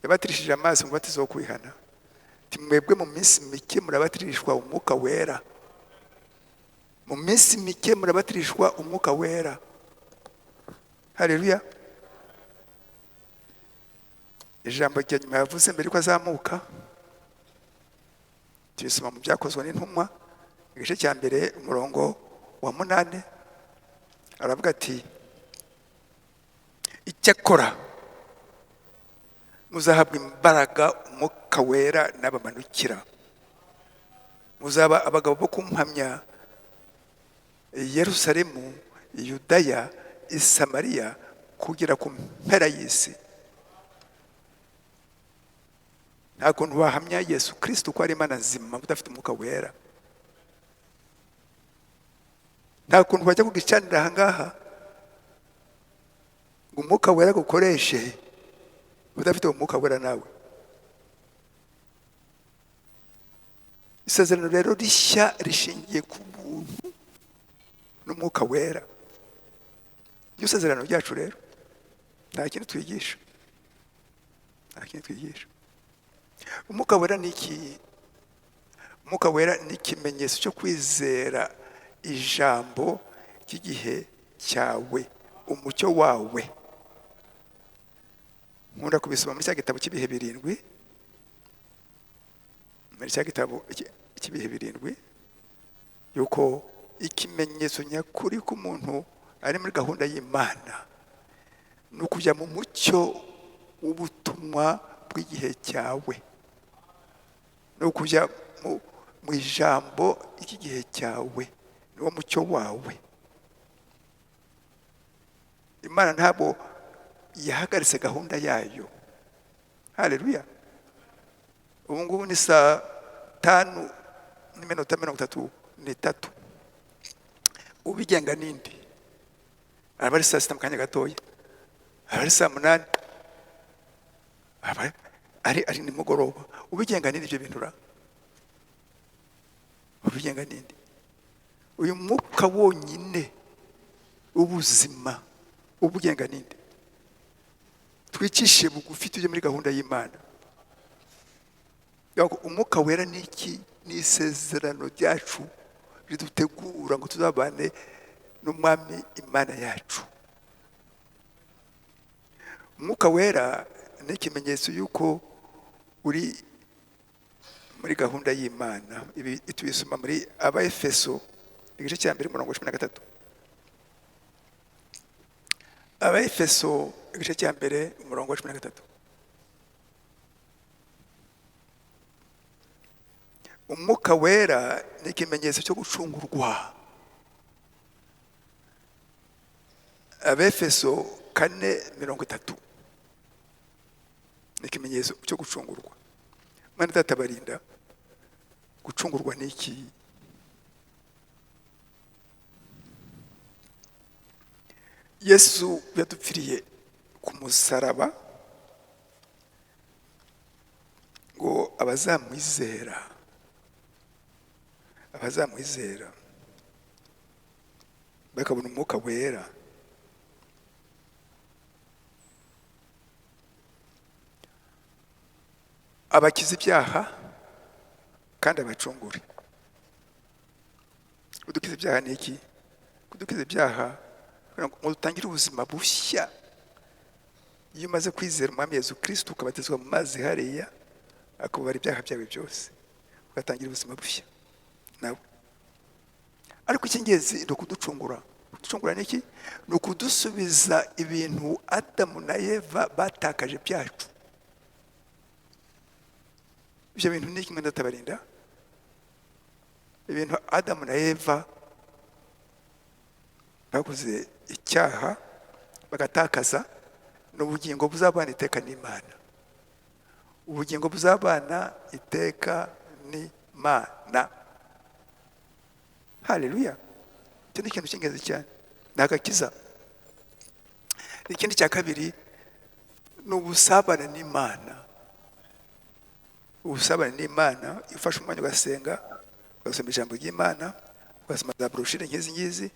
yabatirishije amazi umubatizo wo kwihana. Ati, mwebwe mu minsi mike murabatirishwa umwuka wera. Mu minsi mike murabatirishwa umwuka wera. Haleluya. Ijambo rya nyuma yavuze mbere ko azamuka, tubisoma mu Byakozwe n'Intumwa, igice cya mbere umurongo wa 8, aravuga ati, icyakora muzahabwa imbaraga umwuka wera n'abamanukira. muzaba abagabo bo kumpamya Yerusalemu, Yudaya, Samariya, kugera ku mpera y'isi. Nta kuntu wahamya Yesu Kristo ko ari Imana nzima udafite umwuka wera. Nta kuntu wajya kugicanira aha ngaha ngo umwuka wera gukoreshe udafite umwuka wera nawe. Isezerano rero rishya rishingiye ku buntu n'umwuka wera. Iyo isezerano ryacu rero nta kintu twigisha, nta kintu twigisha. Umwuka wera ni iki? Umwuka wera ni ikimenyetso cyo kwizera ijambo ry'igihe cyawe, umucyo wawe. Nkunda kubisoma muri cya gitabo cy'ibihe birindwi, muri cya gitabo cy'ibihe birindwi, yuko ikimenyetso nyakuri k'umuntu ari muri gahunda y'Imana ni ukujya mu mucyo w'ubutumwa bw'igihe cyawe, ni ukujya mu ijambo ry'igihe cyawe, niwo mucyo wawe. Imana ntabwo yahagaritse gahunda yayo. Haleluya. Ubu ngubu ni saa 5:33. Ubigenga nindi aba ari saa 6 mu kanya gatoya, aba ari saa 8, aba ari nimugoroba. Ubigenga nindi ibyo bintu ra? Ubigenga nindi? Uyu mwuka wonyine ubuzima ubugenga nindi? Twicishe bugufi tujye muri gahunda y'Imana. Umwuka wera ni iki? Ni isezerano ryacu ridutegura ngo tuzabane n'Umwami Imana yacu. Umwuka wera ni ikimenyetso yuko uri muri gahunda y'Imana. Ibi tubisoma muri Abaefeso igice cya 1 umurongo wa 13. Abaefeso igice cya 1 umurongo wa 13. Umwuka wera ni ikimenyetso cyo gucungurwa. Abaefeso 4:30 ni ikimenyetso cyo gucungurwa. Mana Data barinda, gucungurwa ni iki? Yesu yadupfiriye ku musaraba ngo abazamwizera bakabona umwuka wera. Abakiza ibyaha kandi abacungure. Kudukiza ibyaha ni iki? Kudukiza ibyaha ngo dutangire ubuzima bushya. Iyo umaze kwizera Umwami Yesu Kristo ukabatizwa mu mazi hariya, akubara ibyaha byawe byose, ugatangira ubuzima bushya nawe. Ariko icy'ingenzi ni ukuducungura. Kuducungura ni iki? Ni ukudusubiza ibintu Adamu na Eva batakaje byacu. Ibyo bintu ni kimwe ndatabarinda. Ibintu Adamu na Eva bakoze icyaha bagatakaza, n'ubugingo buzabana iteka n'Imana. Ubugingo buzabana iteka n'Imana. Haleluya. Icyo ni ikintu cy'ingenzi cyane, ni agakiza. Ikindi cya kabiri ni ubusabane n'Imana. Ubusabane n'Imana, iyo ufashe umwanya ugasenga, ugasoma ijambo ry'Imana, ugasoma za broshire nk'izi ngizi,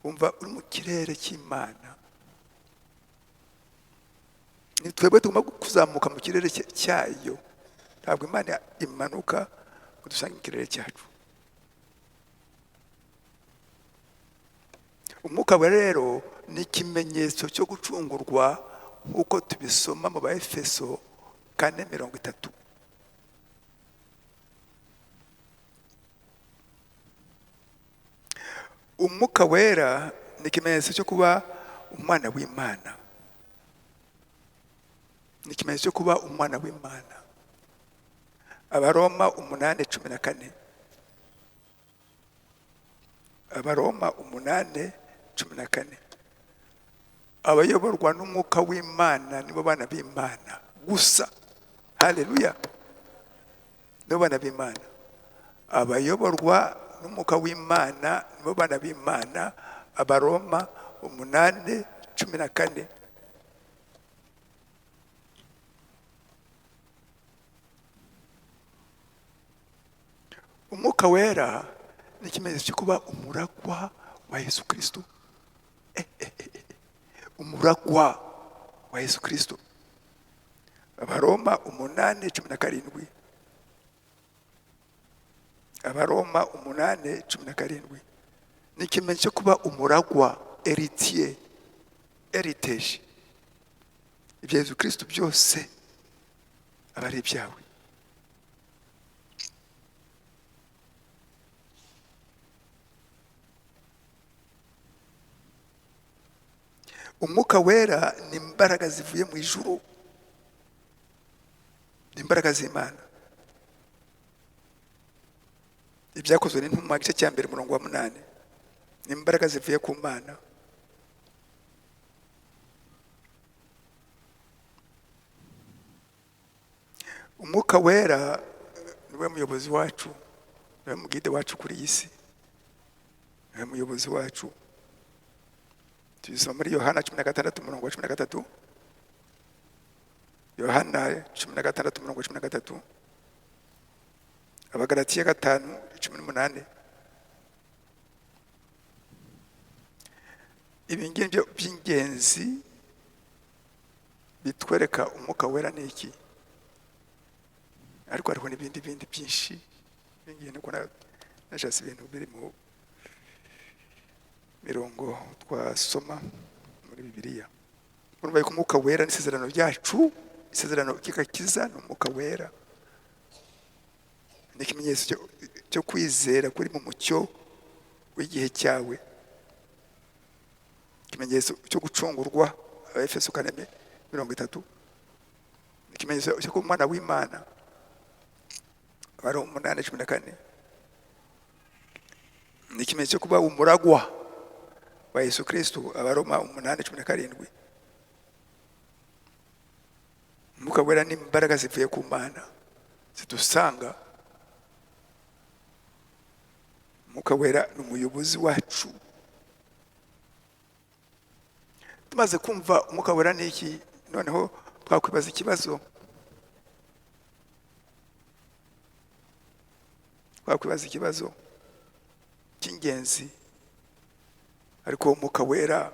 wumva uri mu kirere cy'Imana. Ni twebwe tugomba kuzamuka mu kirere cyayo, ntabwo Imana imanuka ngo dusange mu kirere cyacu. Umwuka we rero ni ikimenyetso cyo gucungurwa nk'uko tubisoma mu Baefeso 4:30. Umwuka wera ni ikimenyetso cyo kuba umwana w'Imana. Ni ikimenyetso cyo kuba umwana w'Imana. Abaroma 8:14 Abaroma 8:14. Abayoborwa n'umwuka w'Imana nibo bana b'Imana gusa. Haleluya. Nibo bana b'Imana. Abayoborwa n'umwuka w'Imana nibo bana b'Imana. Abaroma 8:14. Umwuka wera ni ikimenyetso cyo kuba umuragwa wa Yesu Kristo. Umuragwa wa Yesu Kristo. Abaroma 8:17. Abaroma 8:17 ni ikimenyetso cyo kuba umuragwa, héritier, heritage. Ibya Yesu Kristo byose aba ari ibyawe. Umwuka wera ni imbaraga zivuye mu ijuru, ni imbaraga z'Imana. Ibyakozwe n'intumwa igice cya 1:8 ni imbaraga zivuye ku Mana. Umwuka wera niwe muyobozi wacu, niwe mugide wacu kuri iyi si, niwe muyobozi wacu. Tubisoma muri Yohana 16:13. Yohana 16:13. Abagalatiya 5:18. Ibi ngibyo by'ingenzi bitwereka umwuka wera ni iki. Ariko hariho n'ibindi byinshi bingene ko nashatse ibintu biri mu mirongo twasoma muri Bibiliya. Urumva ko umwuka wera ni isezerano ryacu, isezerano kikakiza n'umwuka wera. Ni ikimenyetso cyo kwizera kuri mu mucyo w'igihe cyawe. Ikimenyetso cyo gucungurwa, Efeso 4:30. Ikimenyetso cyo kuba umwana w'Imana, Abaroma 8:14. Ni ikimenyetso cyo kuba umuragwa wa Yesu Kristo, Abaroma 8:17. Umwuka wera ni imbaraga zivuye ku Mana zidusanga. Umwuka wera ni umuyobozi wacu. Tumaze kumva umwuka wera ni iki, noneho twakwibaza ikibazo. Twakwibaza ikibazo cy'ingenzi. Ariko umwuka wera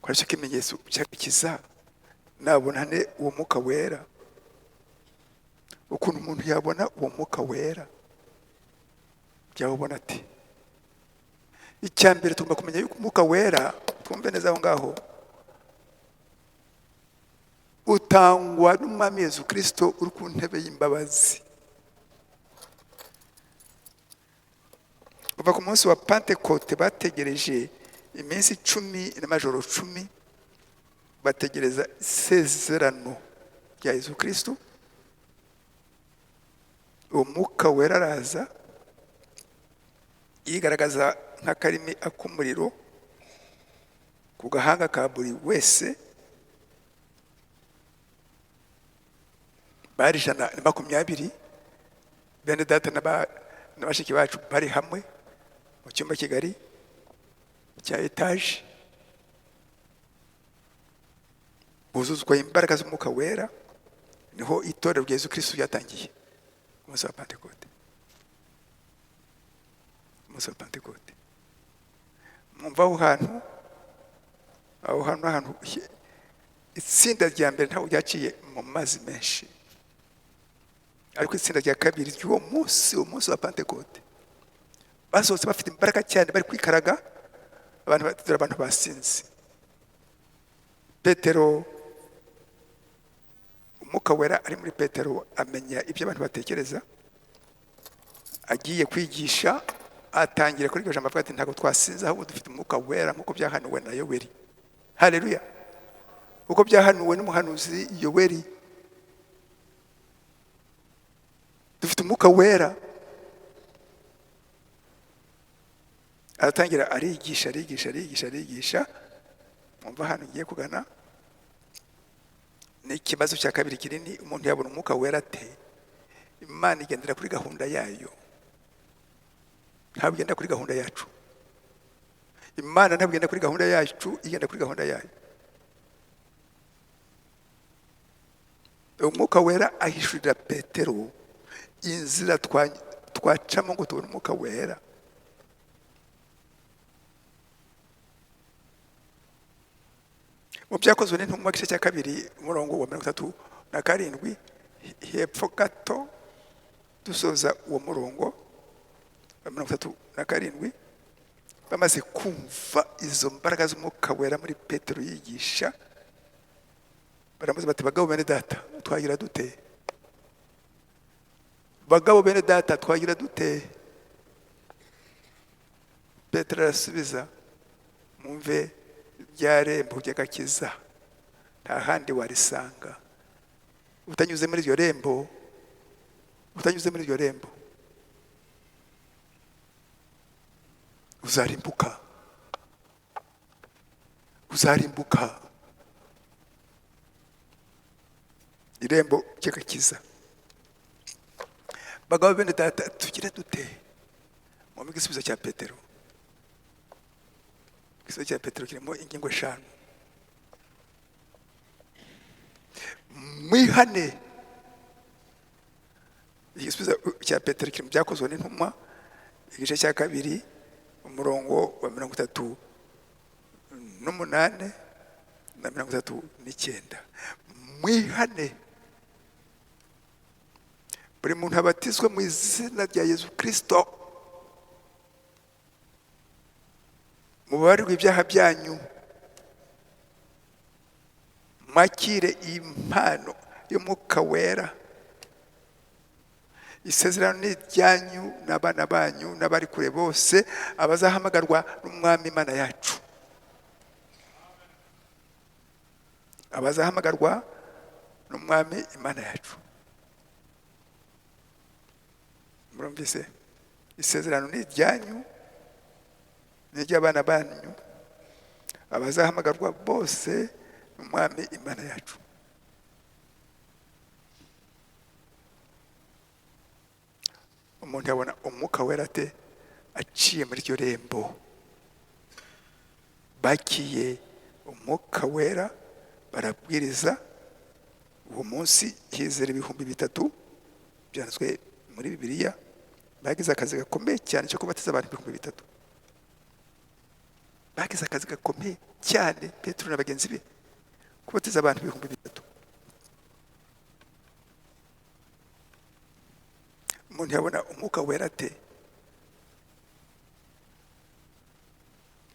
kwa cyo kimenyetso cyakiza, nabona ne uwo mwuka wera. Ukuntu umuntu yabona uwo mwuka wera, byawubona ati. Icyambere tugomba kumenya yuko umwuka wera, twumve neza aho ngaho, utangwa n'Umwami Yesu Kristo uri ku ntebe y'imbabazi. Kuva ku munsi wa Pentecote bategereje iminsi 10 n'amajoro 10, bategereza isezerano rya Yesu Kristo. Umwuka wera araza yigaragaza nk'akarimi ak'umuriro ku gahanga ka buri wese. Bari 120 bene data n'abashiki bacu bari hamwe mu cyumba kigari cya etaje, buzuzwa imbaraga z'umwuka wera. Niho itorero rya Yesu Kristo ryatangiye umunsi wa Pentecote. Umunsi wa Pentecote, mwumva aho hantu itsinda rya mbere ntaho ryaciye mu mazi menshi, ariko itsinda rya kabiri ry'uwo munsi, umunsi wa Pentecote, basohotse bafite imbaraga cyane, bari kwikaraga. Abantu basinze. Petero, umwuka wera ari muri Petero, amenya ibyo abantu batekereza. Agiye kwigisha, atangira kuri iryo jambo avuga ati ntabwo twasinze, ahubwo dufite umwuka wera nk'uko byahanuwe na Yoweri. Haleluya. Uko byahanuwe n'umuhanuzi Yoweri, dufite umwuka wera. aratangira arigisha. Mwumva hano ngiye kugana ni ikibazo cya kabiri kinini. Umuntu yabona umwuka wera ate? Imana igendera kuri gahunda yayo, ntabwo igenda kuri gahunda yacu. Imana ntabwo igenda kuri gahunda yacu, igenda kuri gahunda yayo. Umwuka wera ahishurira Petero inzira twacamo ngo tubone umwuka wera. Mu Byakozwe n'Intumwa igice cya kabiri umurongo wa 37 hepfo gato dusoza uwo murongo wa 37, bamaze kumva izo mbaraga z'umwuka wera muri Petero yigisha, baramuze bati, bagabo bene data twagira dute? Bagabo bene data twagira dute? Petero arasubiza, mwumve rya rembo ry'agakiza nta handi warisanga. Utanyuze muri iryo rembo uzarimbuka. Irembo ry'agakiza. Bagabo bene data tugira dute? Mu igisubizo cya Petero, igisubizo cya Petero kirimo ingingo 5. Mwihane. Igisubizo cya Petero kiri mu Byakozwe n'Intumwa igice cya kabiri umurongo wa 38 na 39. Mwihane, buri muntu abatizwe mu izina rya Yesu Kristo mubabarirwe ibyaha byanyu, mwakire impano y'umwuka wera. Isezerano ni iryanyu n'abana banyu n'abari kure bose abazahamagarwa n'Umwami Imana yacu. Abazahamagarwa n'Umwami Imana yacu. Murumvise? Isezerano ni iryanyu n'iry'abana banyu abazahamagarwa bose n'Umwami Imana yacu. Umuntu yabona umwuka wera ate? Aciye muri iryo rembo. Bakiye umwuka wera, barabwiriza. Uwo munsi hizera 3,000 byanditswe muri Bibiliya. Bagize akazi gakomeye cyane cyo kubatiza abantu 3,000. Bagize akazi gakomeye cyane, Petero na bagenzi be, kubatiza abantu 3,000. Umuntu yabona umwuka wera ate?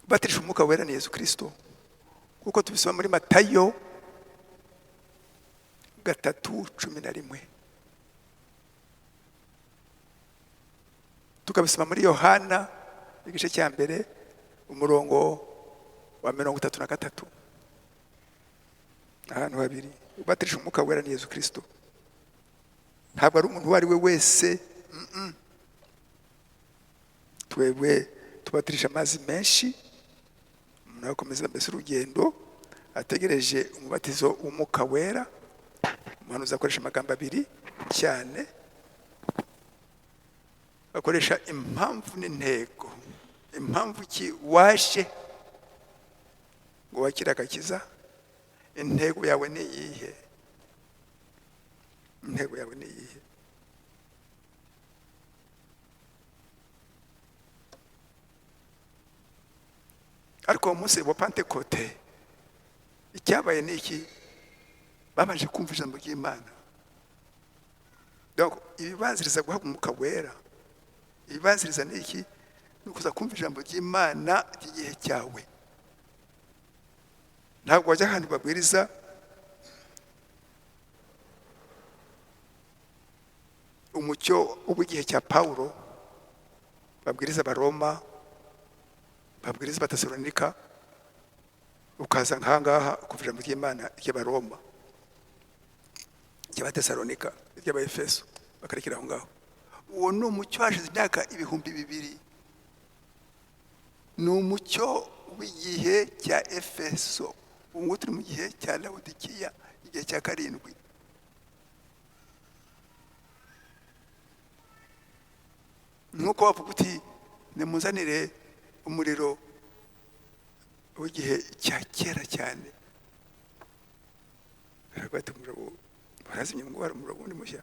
Batirisha umwuka wera ni Yesu Kristo, kuko tubisoma muri Matayo 3:11, tukabisoma muri Yohana igice cya mbere umurongo wa 33. Ahantu habiri. Batirisha umwuka wera ni Yesu Kristo, ntabwo ari umuntu uwo ari we wese. Twebwe tubatirisha amazi menshi, umuntu akomeza mbese urugendo ategereje umubatizo w'umwuka wera. Umuhanuzi akoresha amagambo abiri cyane, akoresha impamvu n'intego. Impamvu ki waje ngo wakire agakiza? Intego yawe ni iyihe? Intego yawe ni iyihe? Ariko umunsi wa Pentekote icyabaye ni iki? Babanje kumva ijambo ry'Imana. Donc ibibanziriza guhabwa umwuka wera, ibibanziriza ni iki? Ni ukuza kumva ijambo ry'Imana ry'igihe cyawe. Ntabwo wajya ahantu babwiriza umucyo w'igihe cya Pawulo, babwiriza Abaroma, babwiriza Abatesalonika, ukaza nkangaha kumva ijambo ry'Imana ry'Abaroma, ry'Abatesalonika, ry'Abaefeso, bakarekera aho ngaho. Uwo ni umucyo hashize imyaka 2,000. ni umucyo w'igihe cya Efeso. Ubu ngubu turi mu gihe cya Lawodikiya, igihe cya karindwi. Nk'uko wavuga uti nimuzanire umuriro w'igihe cya kera cyane, baragwata umuriro barazimya ngo hari umuriro wundi mushya.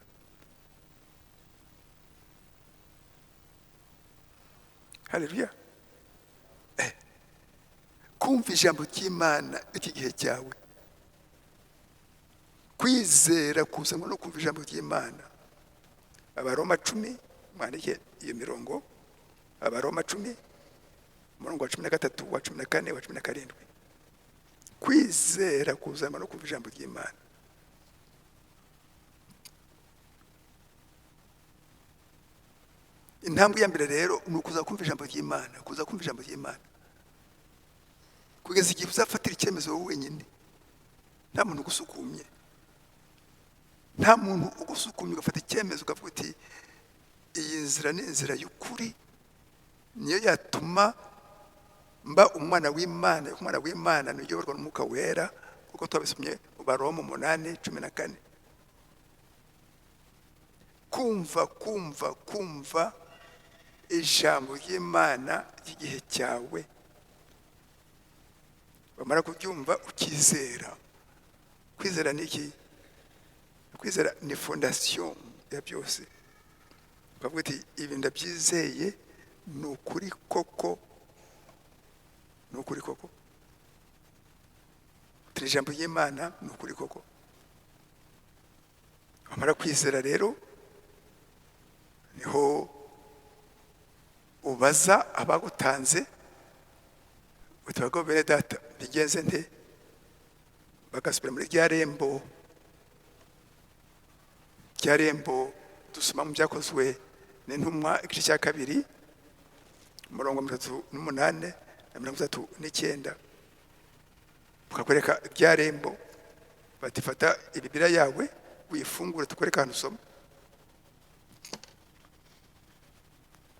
Haleluya. Kumva ijambo ry'Imana iki gihe cyawe, kwizera kuzanwa no kumva ijambo ry'Imana. Abaroma 10, mwandike iyo mirongo. Abaroma 10 umurongo wa 13, wa 14, wa 17. Kwizera kuzanwa no kumva ijambo ry'Imana. Intambwe ya mbere rero ni ukuza kumva ijambo ry'Imana, kuza kumva ijambo ry'Imana. Kugeza igihe uzafatira icyemezo wowe wenyine, nta muntu ugusukumye, nta muntu ugusukumye ugafata icyemezo ukavuga uti iyi nzira ni inzira y'ukuri, niyo yatuma mba umwana w'Imana. Umwana w'Imana ni uyoborwa n'Umwuka Wera, kuko twabisomye mu Baroma 8:14. Kumva ijambo ry'Imana ry'igihe cyawe, bamara kubyumva ukizera. Kwizera ni iki? Kwizera ni fondation ya byose. Ukavuga uti ibi ndabyizeye, ni ukuri koko, ni ukuri koko. Turi ijambo ry'Imana ni ukuri koko. Bamara kwizera rero, niho ubaza abagutanze uti bago bene data bigenze nte, bagasubira muri rya rembo dusoma mu byakozwe n'intumwa igice cya 2 umurongo 38 na 39. Bakakwereka rya rembo, bati fata Bibiliya yawe wifungure tukwereka ahantu usoma.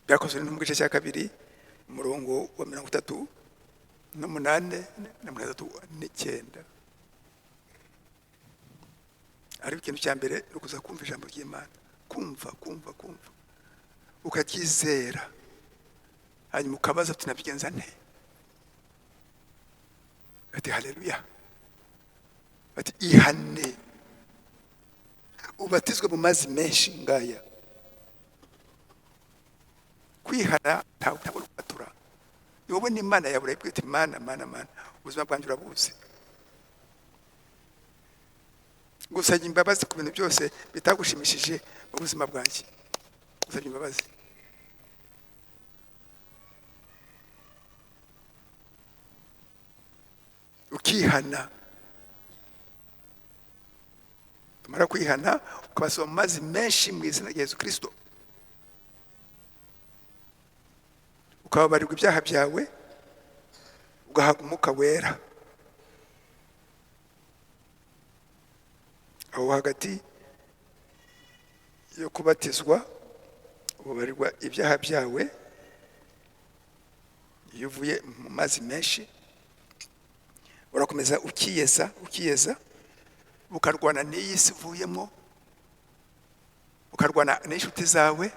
Byakozwe n'intumwa igice cya 2 umurongo wa 38 na 39. Ari ikintu cya mbere ni ukuza kumva ijambo ry'Imana. Kumva ukaryizera, hanyuma ukabaza tunabigenza nte. Ati haleluya. Ati ihane, ubatizwe mu mazi menshi ngaya. Kwihana ntabwo ukatura. Yowe ni Imana yawe urayibwira uti mana ubuzima bwanjye urabuzi. Gusaba imbabazi ku bintu byose bitagushimishije mu buzima bwanjye. Gusaba imbabazi. Ukihana. Tumara kwihana ukabasaba mu mazi menshi mu izina rya Yesu Kristo. Ukababarirwa ibyaha byawe, ugahabwa Umwuka Wera. Aho hagati yo kubatizwa ubabarirwa ibyaha byawe iyo uvuye mu mazi menshi, urakomeza ukiyeza ukarwana n'iyi si uvuyemo, ukarwana n'inshuti zawe.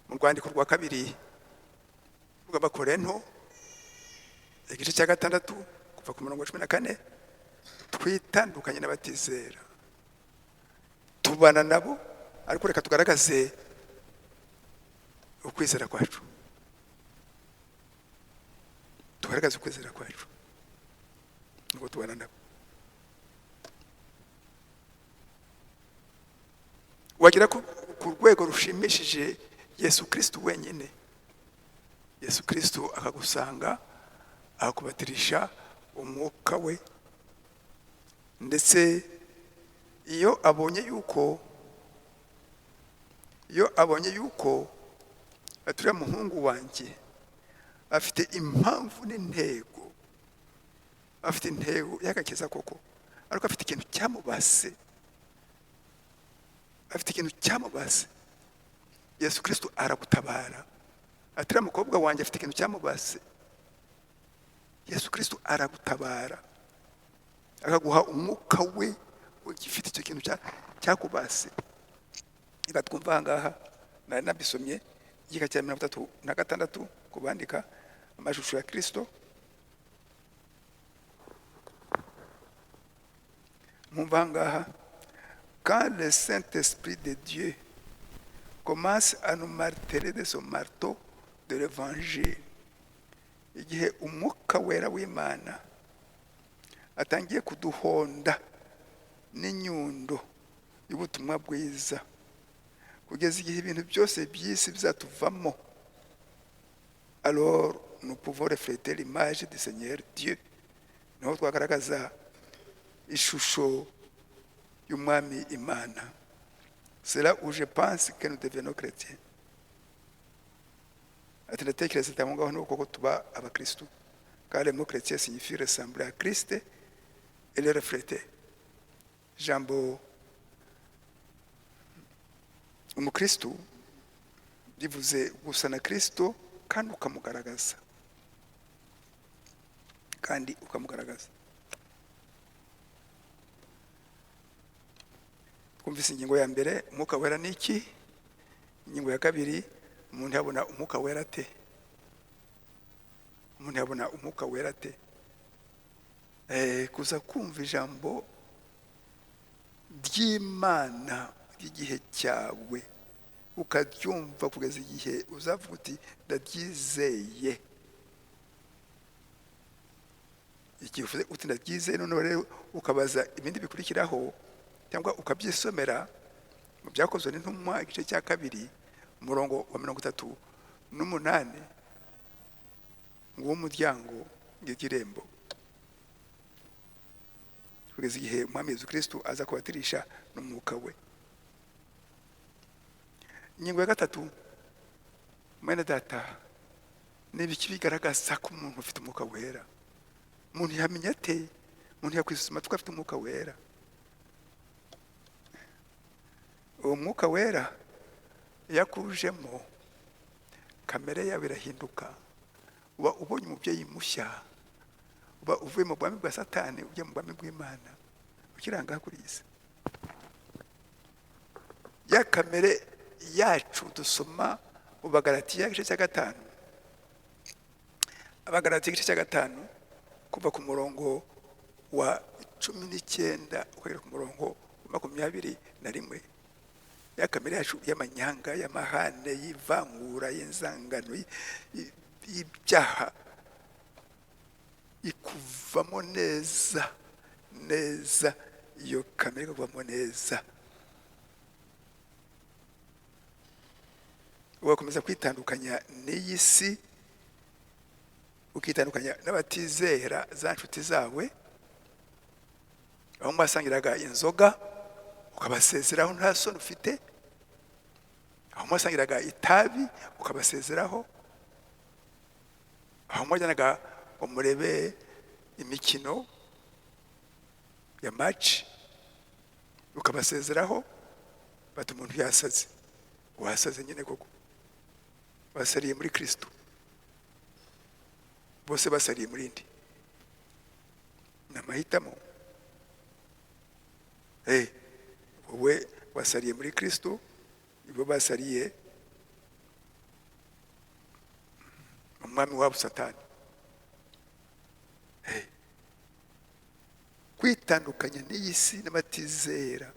Mu rwandiko rwa 2 rw'Abakorinto igice cya 6 kuva ku murongo wa 14, twitandukanye n'abatizera, tubana nabo, ariko reka tugaragaze ukwizera kwacu. Tugaragaze ukwizera kwacu ngo tubana nabo. Wagira ku rwego rushimishije Yesu Kristo wenyine. Yesu Kristo akagusanga, akubatirisha Umwuka we, ndetse iyo abonye yuko aturiya muhungu wanjye afite impamvu n'intego, afite intego y'agakiza koko, ariko afite ikintu cyamubase, Yesu Kristo aragutabara atari umukobwa wanjye afite ikintu cyamubase. Yesu Kristo aragutabara akaguha umwuka we ugifite icyo kintu cyakubase. Reka twumva aha ngaha nari nabisomye igika cya 36 kubandika amashusho ya Kristo. Mwumva aha ngaha: quand le Saint-Esprit de Dieu commence à nous marteler de son marteau de l'évangile, igihe umwuka wera w'Imana atangiye kuduhonda n'inyundo y'ubutumwa bwiza kugeza igihe ibintu byose by'isi bizatuvamo, alors nous pouvons refléter l'image du Seigneur Dieu. Niho twagaragaza ishusho y'umwami Imana. C'est là où je pense que nous devenons chrétiens. Ati ndatekereza ati aho ngaho ni uko tuba abakristo, car le mot chrétien signifie ressembler à Christ et le refléter. Jambo umukristo bivuze gusa na Kristo kandi ukamugaragaza, Twumvise ingingo ya mbere, umwuka wera ni iki? Ingingo ya kabiri, umuntu yabona umwuka wera te? Kuza kumva ijambo ry'Imana ry'igihe cyawe ukaryumva kugeza igihe uzavuga uti ndabyizeye. Igihe uvuze uti ndabyizeye, noneho rero ukabaza ibindi bikurikiraho cyangwa ukabyisomera mu Byakozwe n'Intumwa igice cya 2 umurongo wa 38, ngo umuryango ng'irembo, kugeza igihe umwami Yesu Kristo aza kubatirisha n'umwuka we. Ingingo ya 3, mwene data, ni ibiki bigaragaza ko umuntu ufite umwuka wera? Umuntu yamenya ate? Umuntu yakwisuzuma ko afite umwuka wera? Uwo mwuka wera yakujemo, kamere yawe irahinduka, uba ubonye umubyeyi mushya, uba uvuye mu bwami bwa Satani ujya mu bwami bw'Imana, ukiranga kuri isi. Ya kamere yacu dusoma mu Bagalatiya igice cya 5, Abagalatiya igice cya 5 kuva ku murongo wa 19 ukagera ku murongo wa 21. Ya kamere yacu y'amanyanga, y'amahane, y'ivangura, y'inzangano, y'ibyaha ikuvamo neza, iyo kamere ikuvamo neza. Ugakomeza kwitandukanya n'iyi si, ukitandukanya n'abatizera, za nshuti zawe, aho mwasangiraga inzoga ukabasezeraho nta soni ufite, aho mwasangiraga itabi ukabasezeraho, aho mwajyanaga ngo murebe imikino ya match ukabasezeraho, bati umuntu yasaze. Wasaze nyine koko, basariye muri Kristo, bose basariye muri ndi. Namahitamo. Wowe wasariye muri Kristo, ibo basariye umwami wabo Satani. Kwitandukanya n'iyi si n'abatizera.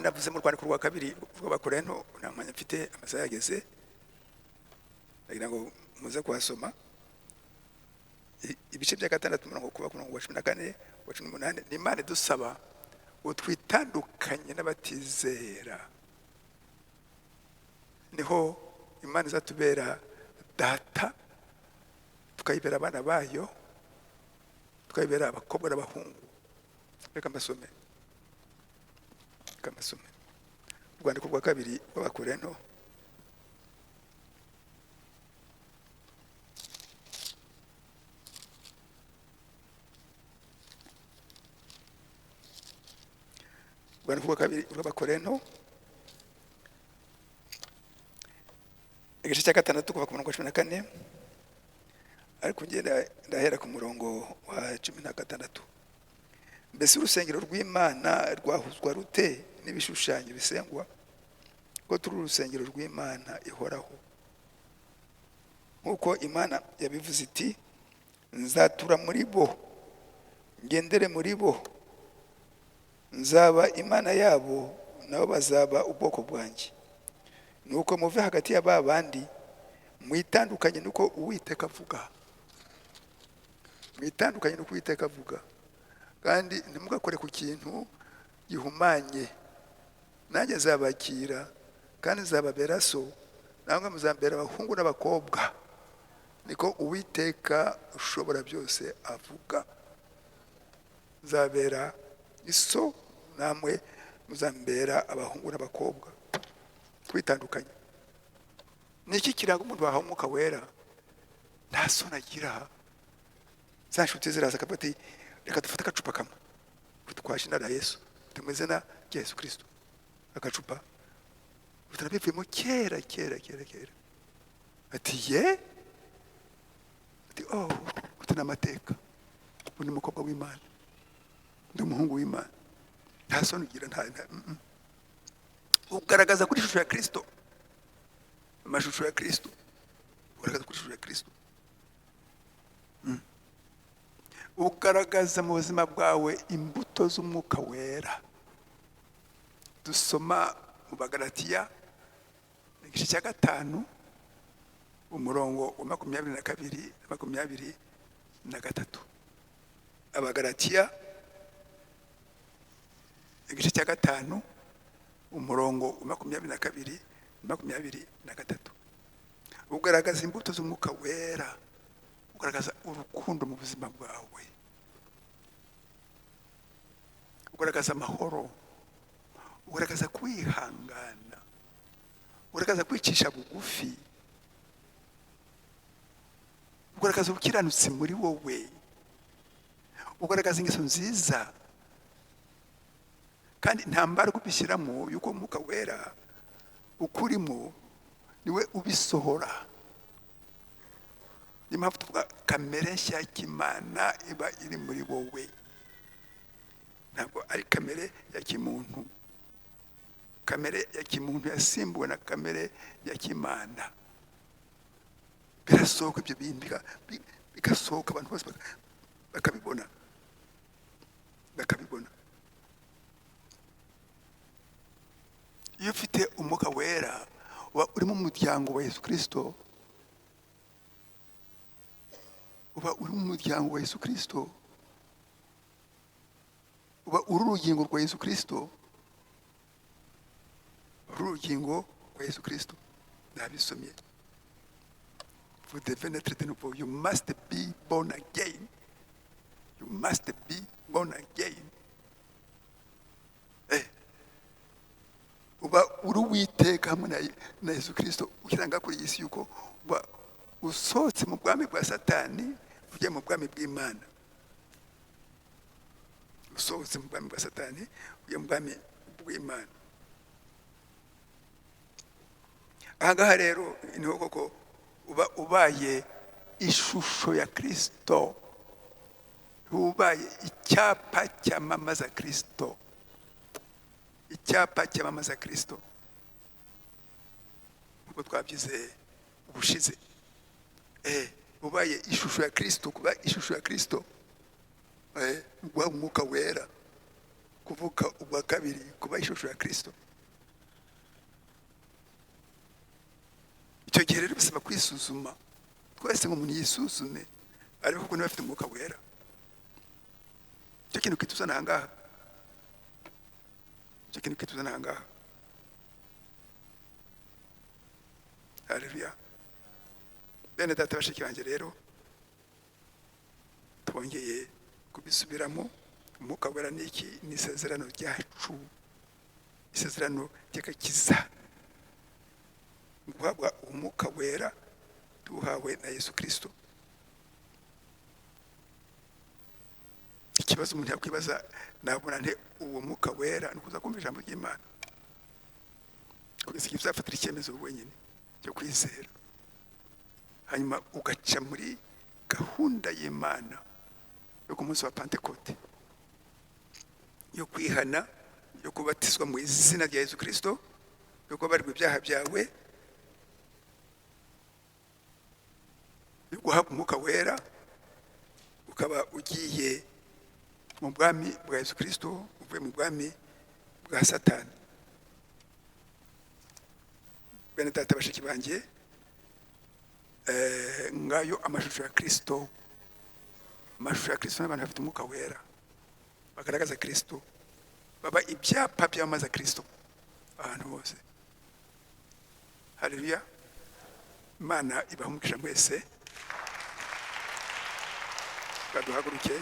Navuze mu rwandiko rwa 2 rw'Abakorinto, nta mwanya mfite, amasaha yageze, ndagira ngo muze kuhasoma ibice bya 6 umurongo kuva ku murongo wa 14 wa 18. Ni Imana idusaba ngo twitandukanye n'abatizera, niho Imana izatubera data, tukayibera abana bayo, tukayibera abakobwa n'abahungu. Reka mbasome urwandiko rwa 2 rw'Abakorinto urwandiko rwa 2 rw'Abakorinto igice cya gatandatu kuva ku murongo wa 14, ariko ngenda ndahera ku murongo wa 16. Mbese urusengero rw'Imana rwahuzwa rute n'ibishushanyo bisengwa? Ko turi urusengero rw'Imana ihoraho, nk'uko Imana yabivuze iti, nzatura muri bo, ngendere muri bo, nzaba Imana yabo, nabo bazaba ubwoko bwanjye. Nuko muve hagati ya ba bandi, mwitandukanye nuko Uwiteka avuga. Mwitandukanye nuko Uwiteka avuga, kandi ntimugakore ku kintu gihumanye. Nanjye nzabakira kandi nzababera so, namwe muzambera abahungu n'abakobwa, niko Uwiteka ushobora byose avuga. Nzabera iso, namwe muzambera abahungu n'abakobwa. Twitandukanye. Niki kiranga umuntu wahawe Umwuka Wera? Nta soni agira. Za nshuti ziraza akavuga ati, reka dufate agacupa kamwe twashina na Yesu, tumeze na Yesu Kristo. Agacupa utanabivuyemo kera. Ati ye? Ati utana amateka, undi mukobwa w'Imana, ndi umuhungu w'Imana. Nta soni ugira, ugaragaza kuri ishusho ya Kristo, amashusho ya Kristo, ugaragaza kuri ishusho ya Kristo. Ugaragaza mu buzima bwawe imbuto z'Umwuka Wera. Dusoma mu Bagalatiya igice cya 5 umurongo wa 22 na 23. Abagalatiya igice cya 5 umurongo wa 22 na 23. Ugaragaza imbuto z'Umwuka Wera, ugaragaza urukundo mu buzima bwawe, ugaragaza amahoro, ugaragaza kwihangana, ugaragaza kwicisha bugufi, ugaragaza ubukiranutsi muri wowe, ugaragaza ingeso nziza, kandi nta mbaraga ubishyiramo yuko Umwuka Wera ukurimo niwe ubisohora. Ni mpamvu tuvuga kamere nshya y'Imana iba iri muri wowe, ntabwo ari kamere ya kimuntu. Kamere ya kimuntu yasimbuwe na kamere ya kimana. Birasohoka ibyo bintu, bigasohoka abantu bose bakabibona. Iyo ufite Umwuka Wera, uba uri mu muryango wa Yesu Kristo, uba uri mu muryango wa Yesu Kristo, uba uri urugingo rwa Yesu Kristo, urugingo rwa Yesu Kristo. Nabisomye. Vous devez naître de nouveau. You must be born again. You must be born again. Uba uri Uwiteka hamwe na Yesu Kristo, ukiranga kuri isi yuko uba usohotse mu bwami bwa Satani ujya mu bwami bw'Imana. Usohotse mu bwami bwa Satani ujya mu bwami bw'Imana. Ahangaha rero niho koko uba ubaye ishusho ya Kristo, ubaye icyapa cyamamaza Kristo, icyapa cyamamaza Kristo. Ubwo twabyize ubushize, ubaye ishusho ya Kristo. Kuba ishusho ya Kristo, ubwa Umwuka Wera, kuvuka ubwa kabiri, kuba ishusho ya Kristo. Icyo gihe rero bisaba kwisuzuma. Twese nk'umuntu yisuzume, ariko kuko niba afite Umwuka Wera. Icyo kintu kituzana ahangaha, icyo kintu kituzana ahangaha. Haleluya. Bene data bashiki banjye rero, twongeye kubisubiramo. Umwuka Wera ni iki? Ni isezerano ryacu, isezerano ry'agakiza. Guhabwa Umwuka Wera tuhawe na Yesu Kristo. Ikibazo umuntu yakwibaza, nabona nte uwo Mwuka Wera? Ni kuza kumva ijambo ry'Imana, kugeza igihe uzafatira icyemezo wenyine byo kwizera, hanyuma ugaca muri gahunda y'Imana yo ku munsi wa Pentekote yo kwihana, yo kubatizwa mu izina rya Yesu Kristo, yo kubabarirwa ibyaha byawe, yo guhabwa umwuka wera, ukaba ugiye mu bwami bwa Yesu Kristo, uvuye mu bwami bwa Satani. Bene data bashiki banjye, ngayo amashusho ya Kristo. Amashusho ya Kristo n'abantu bafite umwuka wera bagaragaza Kristo, baba ibyapa byamamaza Kristo ahantu hose. Haleluya. Imana ibahe umugisha mwese. Baduhaguruke.